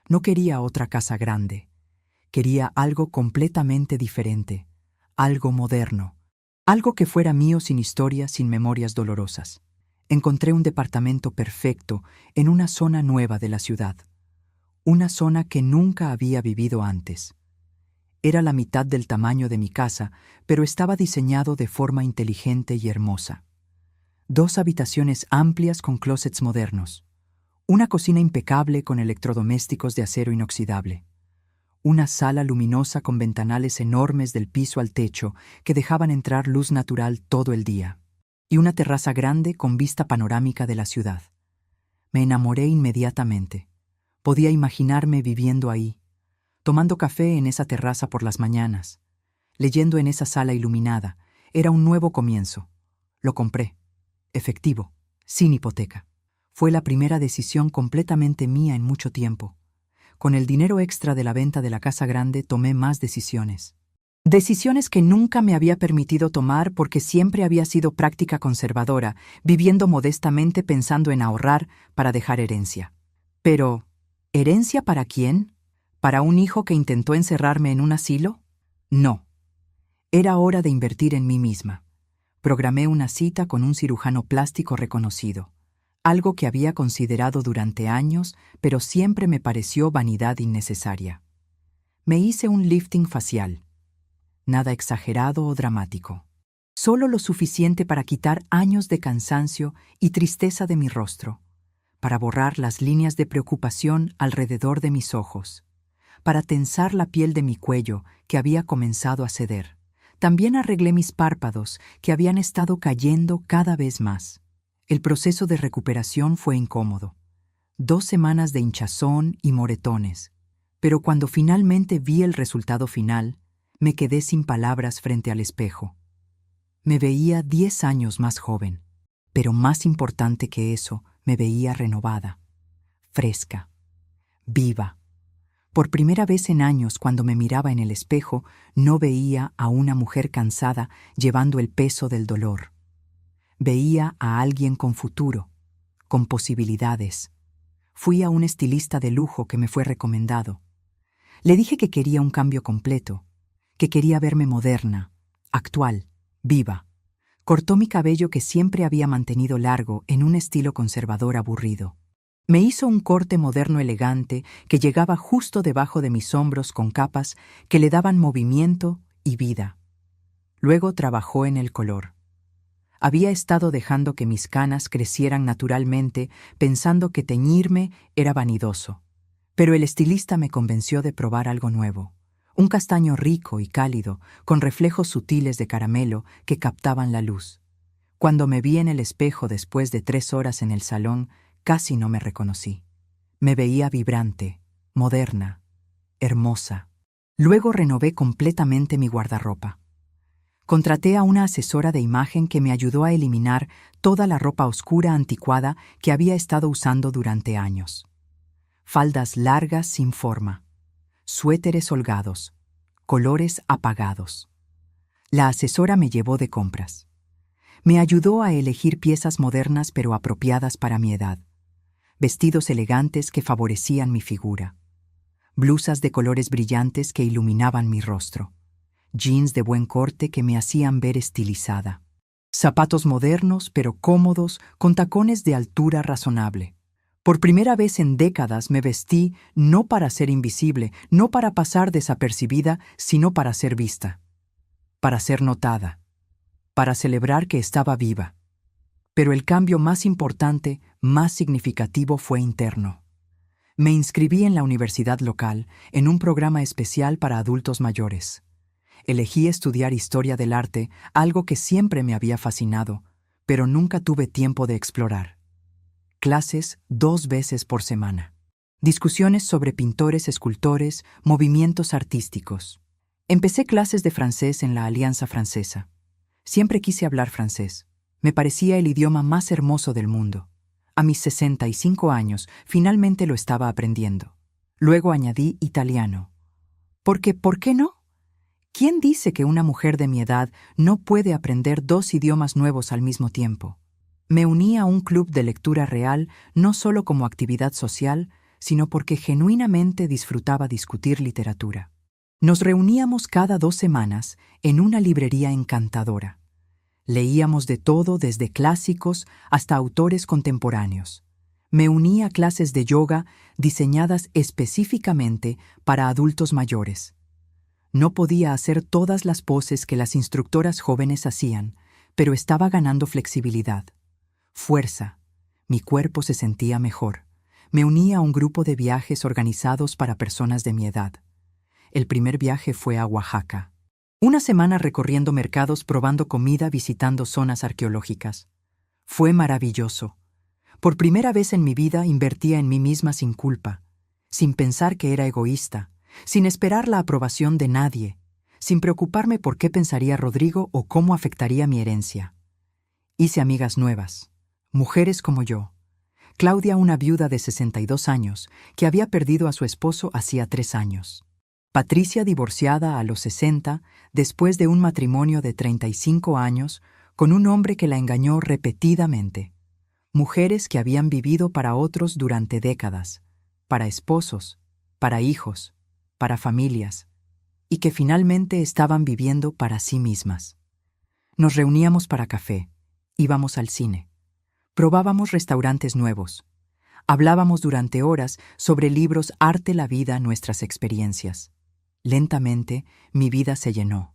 Speaker 1: No quería otra casa grande. Quería algo completamente diferente, algo moderno, algo que fuera mío sin historia, sin memorias dolorosas. Encontré un departamento perfecto en una zona nueva de la ciudad, una zona que nunca había vivido antes. Era la mitad del tamaño de mi casa, pero estaba diseñado de forma inteligente y hermosa. 2 habitaciones amplias con closets modernos, una cocina impecable con electrodomésticos de acero inoxidable, una sala luminosa con ventanales enormes del piso al techo que dejaban entrar luz natural todo el día, y una terraza grande con vista panorámica de la ciudad. Me enamoré inmediatamente. Podía imaginarme viviendo ahí, tomando café en esa terraza por las mañanas, leyendo en esa sala iluminada. Era un nuevo comienzo. Lo compré. Efectivo, sin hipoteca. Fue la primera decisión completamente mía en mucho tiempo. Con el dinero extra de la venta de la casa grande tomé más decisiones. Decisiones que nunca me había permitido tomar porque siempre había sido práctica conservadora, viviendo modestamente pensando en ahorrar para dejar herencia. Pero, ¿herencia para quién? ¿Para un hijo que intentó encerrarme en un asilo? No. Era hora de invertir en mí misma. Programé una cita con un cirujano plástico reconocido, algo que había considerado durante años, pero siempre me pareció vanidad innecesaria. Me hice un lifting facial. Nada exagerado o dramático. Solo lo suficiente para quitar años de cansancio y tristeza de mi rostro, para borrar las líneas de preocupación alrededor de mis ojos, para tensar la piel de mi cuello que había comenzado a ceder. También arreglé mis párpados, que habían estado cayendo cada vez más. El proceso de recuperación fue incómodo. 2 semanas de hinchazón y moretones. Pero cuando finalmente vi el resultado final, me quedé sin palabras frente al espejo. Me veía 10 años más joven, pero más importante que eso, me veía renovada, fresca, viva. Por primera vez en años, cuando me miraba en el espejo, no veía a una mujer cansada llevando el peso del dolor. Veía a alguien con futuro, con posibilidades. Fui a un estilista de lujo que me fue recomendado. Le dije que quería un cambio completo, que quería verme moderna, actual, viva. Cortó mi cabello que siempre había mantenido largo en un estilo conservador aburrido. Me hizo un corte moderno elegante que llegaba justo debajo de mis hombros con capas que le daban movimiento y vida. Luego trabajó en el color. Había estado dejando que mis canas crecieran naturalmente, pensando que teñirme era vanidoso. Pero el estilista me convenció de probar algo nuevo. Un castaño rico y cálido, con reflejos sutiles de caramelo que captaban la luz. Cuando me vi en el espejo después de 3 horas en el salón, casi no me reconocí. Me veía vibrante, moderna, hermosa. Luego renové completamente mi guardarropa. Contraté a una asesora de imagen que me ayudó a eliminar toda la ropa oscura anticuada que había estado usando durante años. Faldas largas sin forma, suéteres holgados, colores apagados. La asesora me llevó de compras. Me ayudó a elegir piezas modernas pero apropiadas para mi edad. Vestidos elegantes que favorecían mi figura. Blusas de colores brillantes que iluminaban mi rostro. Jeans de buen corte que me hacían ver estilizada. Zapatos modernos pero cómodos con tacones de altura razonable. Por primera vez en décadas me vestí no para ser invisible, no para pasar desapercibida, sino para ser vista. Para ser notada. Para celebrar que estaba viva. Pero el cambio más importante, más significativo fue interno. Me inscribí en la universidad local en un programa especial para adultos mayores. Elegí estudiar historia del arte, algo que siempre me había fascinado, pero nunca tuve tiempo de explorar. Clases 2 veces por semana. Discusiones sobre pintores, escultores, movimientos artísticos. Empecé clases de francés en la Alianza Francesa. Siempre quise hablar francés. Me parecía el idioma más hermoso del mundo. A mis 65 años, finalmente lo estaba aprendiendo. Luego añadí italiano. Porque, ¿por qué no? ¿Quién dice que una mujer de mi edad no puede aprender 2 idiomas nuevos al mismo tiempo? Me uní a un club de lectura real no solo como actividad social, sino porque genuinamente disfrutaba discutir literatura. Nos reuníamos cada 2 semanas en una librería encantadora. Leíamos de todo desde clásicos hasta autores contemporáneos. Me uní a clases de yoga diseñadas específicamente para adultos mayores. No podía hacer todas las poses que las instructoras jóvenes hacían, pero estaba ganando flexibilidad, fuerza. Mi cuerpo se sentía mejor. Me uní a un grupo de viajes organizados para personas de mi edad. El primer viaje fue a Oaxaca. Una semana recorriendo mercados, probando comida, visitando zonas arqueológicas. Fue maravilloso. Por primera vez en mi vida invertía en mí misma sin culpa, sin pensar que era egoísta, sin esperar la aprobación de nadie, sin preocuparme por qué pensaría Rodrigo o cómo afectaría mi herencia. Hice amigas nuevas, mujeres como yo. Claudia, una viuda de 62 años, que había perdido a su esposo hacía 3 años. Patricia, divorciada a los 60, después de un matrimonio de 35 años, con un hombre que la engañó repetidamente. Mujeres que habían vivido para otros durante décadas, para esposos, para hijos, para familias, y que finalmente estaban viviendo para sí mismas. Nos reuníamos para café, íbamos al cine, probábamos restaurantes nuevos, hablábamos durante horas sobre libros, arte, la vida, nuestras experiencias. Lentamente, mi vida se llenó.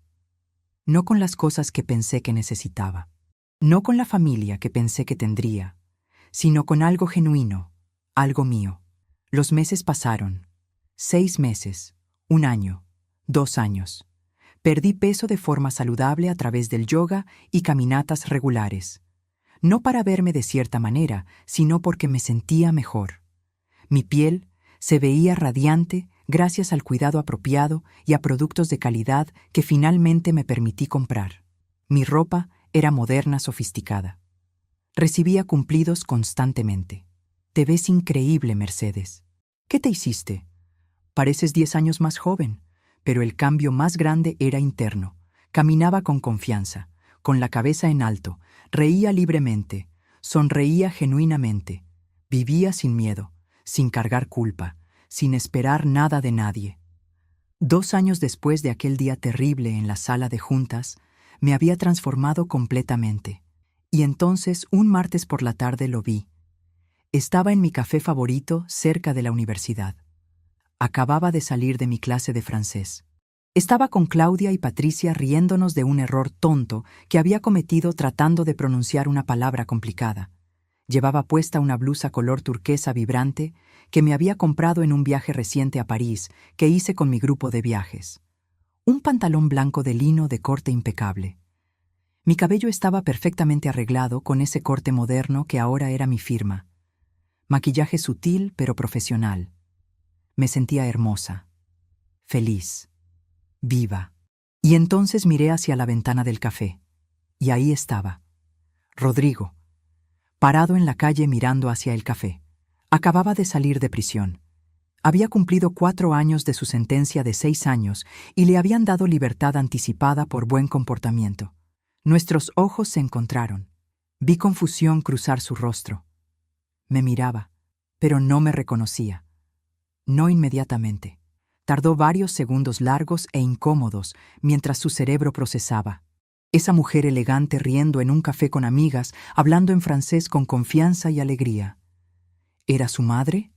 Speaker 1: No con las cosas que pensé que necesitaba, no con la familia que pensé que tendría, sino con algo genuino, algo mío. Los meses pasaron. 6 meses, 1 año, 2 años. Perdí peso de forma saludable a través del yoga y caminatas regulares. No para verme de cierta manera, sino porque me sentía mejor. Mi piel se veía radiante gracias al cuidado apropiado y a productos de calidad que finalmente me permití comprar. Mi ropa era moderna, sofisticada. Recibía cumplidos constantemente. Te ves increíble, Mercedes. ¿Qué te hiciste? Pareces 10 años más joven, pero el cambio más grande era interno. Caminaba con confianza, con la cabeza en alto, reía libremente, sonreía genuinamente, vivía sin miedo, sin cargar culpa, sin esperar nada de nadie. 2 años después de aquel día terrible en la sala de juntas, me había transformado completamente. Y entonces, un martes por la tarde lo vi. Estaba en mi café favorito cerca de la universidad. Acababa de salir de mi clase de francés. Estaba con Claudia y Patricia riéndonos de un error tonto que había cometido tratando de pronunciar una palabra complicada. Llevaba puesta una blusa color turquesa vibrante que me había comprado en un viaje reciente a París que hice con mi grupo de viajes. Un pantalón blanco de lino de corte impecable. Mi cabello estaba perfectamente arreglado con ese corte moderno que ahora era mi firma. Maquillaje sutil pero profesional. Me sentía hermosa, feliz, viva. Y entonces miré hacia la ventana del café. Y ahí estaba, Rodrigo, parado en la calle mirando hacia el café. Acababa de salir de prisión. Había cumplido 4 años de su sentencia de 6 años y le habían dado libertad anticipada por buen comportamiento. Nuestros ojos se encontraron. Vi confusión cruzar su rostro. Me miraba, pero no me reconocía. No inmediatamente. Tardó varios segundos largos e incómodos mientras su cerebro procesaba. Esa mujer elegante riendo en un café con amigas, hablando en francés con confianza y alegría. ¿Era su madre?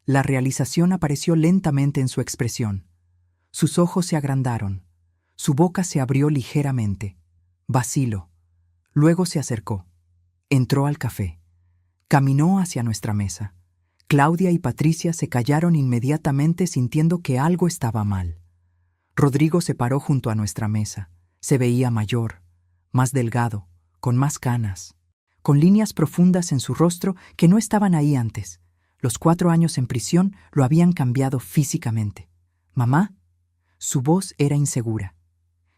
Speaker 1: La realización apareció lentamente en su expresión. Sus ojos se agrandaron. Su boca se abrió ligeramente. Vaciló. Luego se acercó. Entró al café. Caminó hacia nuestra mesa. Claudia y Patricia se callaron inmediatamente sintiendo que algo estaba mal. Rodrigo se paró junto a nuestra mesa. Se veía mayor, más delgado, con más canas, con líneas profundas en su rostro que no estaban ahí antes. Los 4 años en prisión lo habían cambiado físicamente. «Mamá». Su voz era insegura,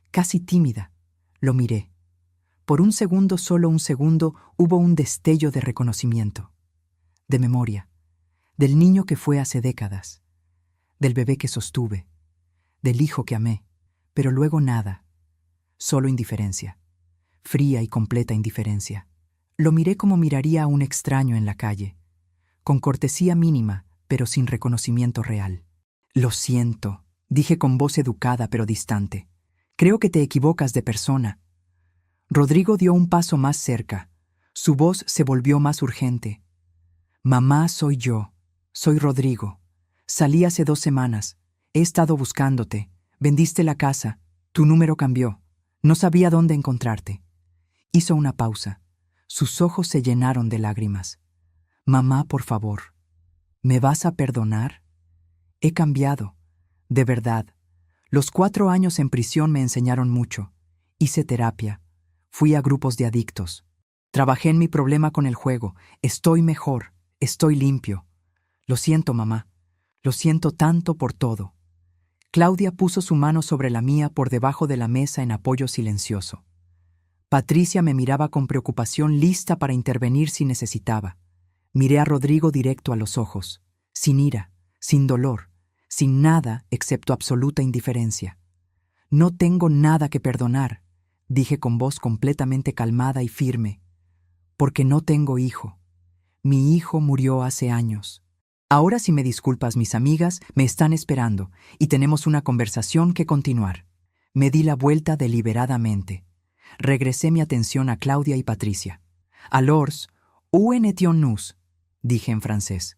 Speaker 1: casi tímida. Lo miré. Por un segundo, solo un segundo, hubo un destello de reconocimiento, de memoria, del niño que fue hace décadas, del bebé que sostuve, del hijo que amé, pero luego nada, solo indiferencia, fría y completa indiferencia. Lo miré como miraría a un extraño en la calle, con cortesía mínima, pero sin reconocimiento real. «Lo siento», dije con voz educada pero distante. «Creo que te equivocas de persona». Rodrigo dio un paso más cerca. Su voz se volvió más urgente. «Mamá, soy yo. Soy Rodrigo. Salí hace 2 semanas. He estado buscándote. Vendiste la casa. Tu número cambió. No sabía dónde encontrarte». Hizo una pausa. Sus ojos se llenaron de lágrimas. «Mamá, por favor. ¿Me vas a perdonar? He cambiado. De verdad. Los 4 años en prisión me enseñaron mucho. Hice terapia. Fui a grupos de adictos. Trabajé en mi problema con el juego. Estoy mejor. Estoy limpio. Lo siento, mamá. Lo siento tanto por todo». Claudia puso su mano sobre la mía por debajo de la mesa en apoyo silencioso. Patricia me miraba con preocupación, lista para intervenir si necesitaba. Miré a Rodrigo directo a los ojos, sin ira, sin dolor, sin nada excepto absoluta indiferencia. «No tengo nada que perdonar», dije con voz completamente calmada y firme, «porque no tengo hijo. Mi hijo murió hace años. Ahora, si me disculpas, mis amigas me están esperando y tenemos una conversación que continuar». Me di la vuelta deliberadamente. Regresé mi atención a Claudia y Patricia. «Alors, où en étions-nous?», dije en francés.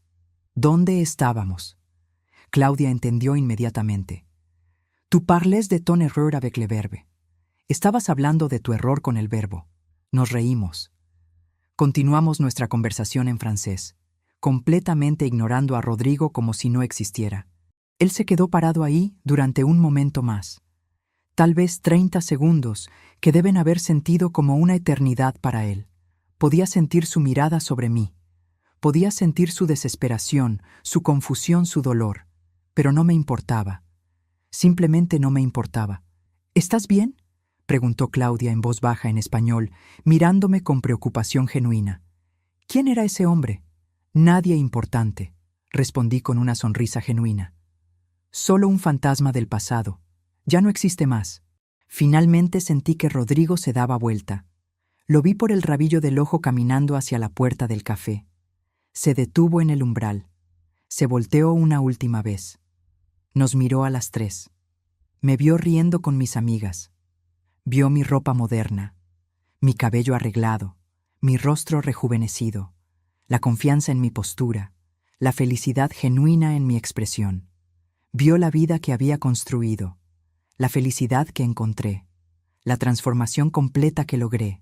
Speaker 1: «¿Dónde estábamos?». Claudia entendió inmediatamente. «Tu parles de ton erreur avec le verbe». Estabas hablando de tu error con el verbo. Nos reímos. Continuamos nuestra conversación en francés, completamente ignorando a Rodrigo como si no existiera. Él se quedó parado ahí durante un momento más. Tal vez 30 segundos, que deben haber sentido como una eternidad para él. Podía sentir su mirada sobre mí. Podía sentir su desesperación, su confusión, su dolor. Pero no me importaba. Simplemente no me importaba. «¿Estás bien?», preguntó Claudia en voz baja en español, mirándome con preocupación genuina. «¿Quién era ese hombre?». «Nadie importante», respondí con una sonrisa genuina. «Solo un fantasma del pasado. Ya no existe más». Finalmente sentí que Rodrigo se daba vuelta. Lo vi por el rabillo del ojo caminando hacia la puerta del café. Se detuvo en el umbral. Se volteó una última vez. Nos miró a las 3. Me vio riendo con mis amigas. Vio mi ropa moderna, mi cabello arreglado, mi rostro rejuvenecido, la confianza en mi postura, la felicidad genuina en mi expresión. Vio la vida que había construido, la felicidad que encontré, la transformación completa que logré,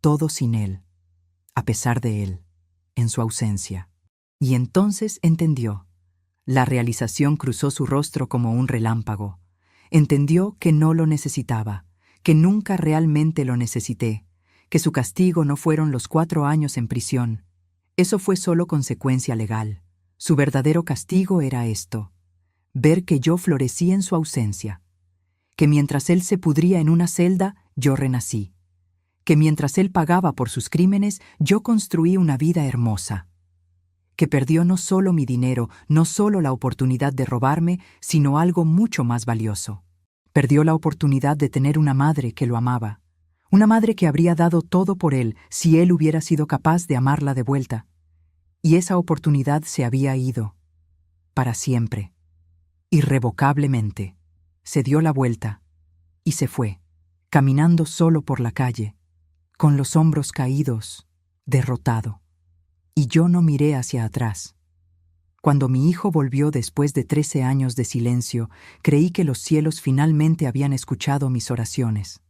Speaker 1: todo sin él, a pesar de él, en su ausencia. Y entonces entendió. La realización cruzó su rostro como un relámpago. Entendió que no lo necesitaba, que nunca realmente lo necesité, que su castigo no fueron los 4 años en prisión. Eso fue solo consecuencia legal. Su verdadero castigo era esto: ver que yo florecí en su ausencia, que mientras él se pudría en una celda, yo renací, que mientras él pagaba por sus crímenes, yo construí una vida hermosa, que perdió no solo mi dinero, no solo la oportunidad de robarme, sino algo mucho más valioso. Perdió la oportunidad de tener una madre que lo amaba, una madre que habría dado todo por él si él hubiera sido capaz de amarla de vuelta. Y esa oportunidad se había ido, para siempre, irrevocablemente. Se dio la vuelta y se fue, caminando solo por la calle, con los hombros caídos, derrotado. Y yo no miré hacia atrás. Cuando mi hijo volvió después de 13 años de silencio, creí que los cielos finalmente habían escuchado mis oraciones.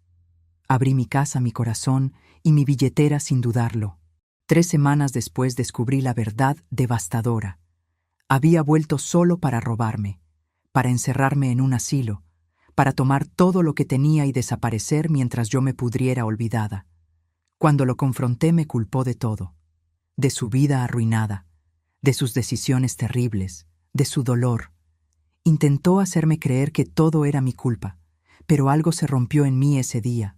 Speaker 1: Abrí mi casa, mi corazón y mi billetera sin dudarlo. 3 semanas después descubrí la verdad devastadora. Había vuelto solo para robarme, para encerrarme en un asilo, para tomar todo lo que tenía y desaparecer mientras yo me pudriera olvidada. Cuando lo confronté me culpó de todo, de su vida arruinada, de sus decisiones terribles, de su dolor. Intentó hacerme creer que todo era mi culpa, pero algo se rompió en mí ese día.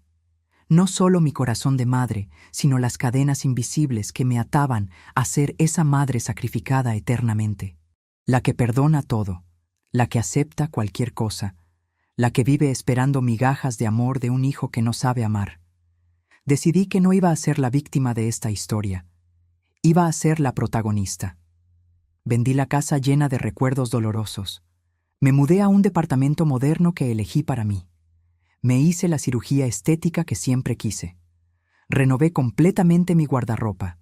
Speaker 1: No solo mi corazón de madre, sino las cadenas invisibles que me ataban a ser esa madre sacrificada eternamente. La que perdona todo, la que acepta cualquier cosa, la que vive esperando migajas de amor de un hijo que no sabe amar. Decidí que no iba a ser la víctima de esta historia. Iba a ser la protagonista. Vendí la casa llena de recuerdos dolorosos. Me mudé a un departamento moderno que elegí para mí. Me hice la cirugía estética que siempre quise. Renové completamente mi guardarropa.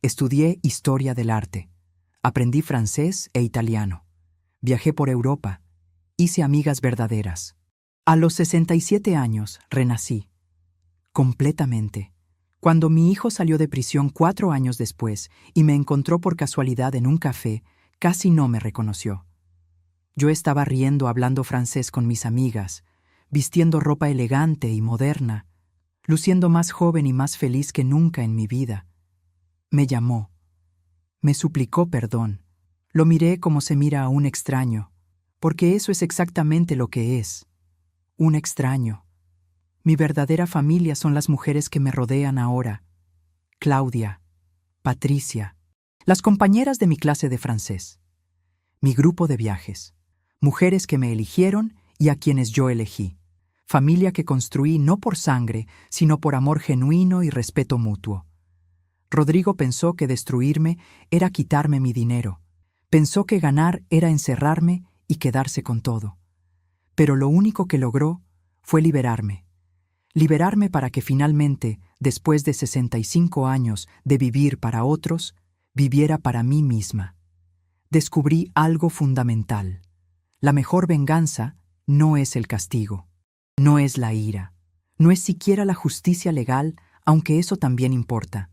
Speaker 1: Estudié historia del arte. Aprendí francés e italiano. Viajé por Europa. Hice amigas verdaderas. A los 67 años renací. Completamente. Cuando mi hijo salió de prisión 4 años después y me encontró por casualidad en un café, casi no me reconoció. Yo estaba riendo hablando francés con mis amigas, vistiendo ropa elegante y moderna, luciendo más joven y más feliz que nunca en mi vida. Me llamó. Me suplicó perdón. Lo miré como se mira a un extraño, porque eso es exactamente lo que es. Un extraño. Mi verdadera familia son las mujeres que me rodean ahora. Claudia, Patricia, las compañeras de mi clase de francés. Mi grupo de viajes. Mujeres que me eligieron y a quienes yo elegí. Familia que construí no por sangre, sino por amor genuino y respeto mutuo. Rodrigo pensó que destruirme era quitarme mi dinero. Pensó que ganar era encerrarme y quedarse con todo. Pero lo único que logró fue liberarme. Liberarme para que finalmente, después de 65 años de vivir para otros, viviera para mí misma. Descubrí algo fundamental. La mejor venganza no es el castigo. No es la ira, no es siquiera la justicia legal, aunque eso también importa.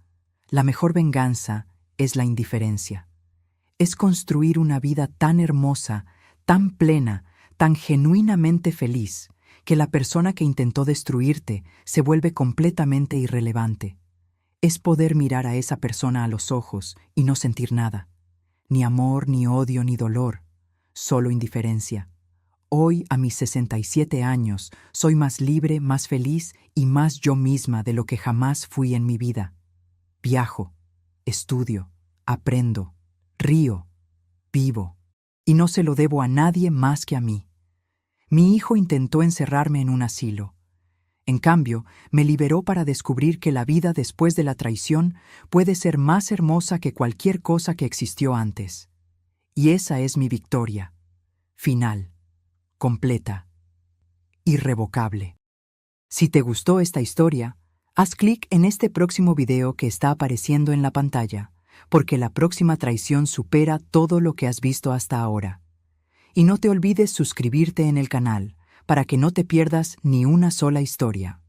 Speaker 1: La mejor venganza es la indiferencia. Es construir una vida tan hermosa, tan plena, tan genuinamente feliz, que la persona que intentó destruirte se vuelve completamente irrelevante. Es poder mirar a esa persona a los ojos y no sentir nada. Ni amor, ni odio, ni dolor, solo indiferencia. Hoy, a mis 67 años, soy más libre, más feliz y más yo misma de lo que jamás fui en mi vida. Viajo, estudio, aprendo, río, vivo, y no se lo debo a nadie más que a mí. Mi hijo intentó encerrarme en un asilo. En cambio, me liberó para descubrir que la vida después de la traición puede ser más hermosa que cualquier cosa que existió antes. Y esa es mi victoria. Final. Completa, irrevocable. Si te gustó esta historia, haz clic en este próximo video que está apareciendo en la pantalla, porque la próxima traición supera todo lo que has visto hasta ahora. Y no te olvides suscribirte en el canal, para que no te pierdas ni una sola historia.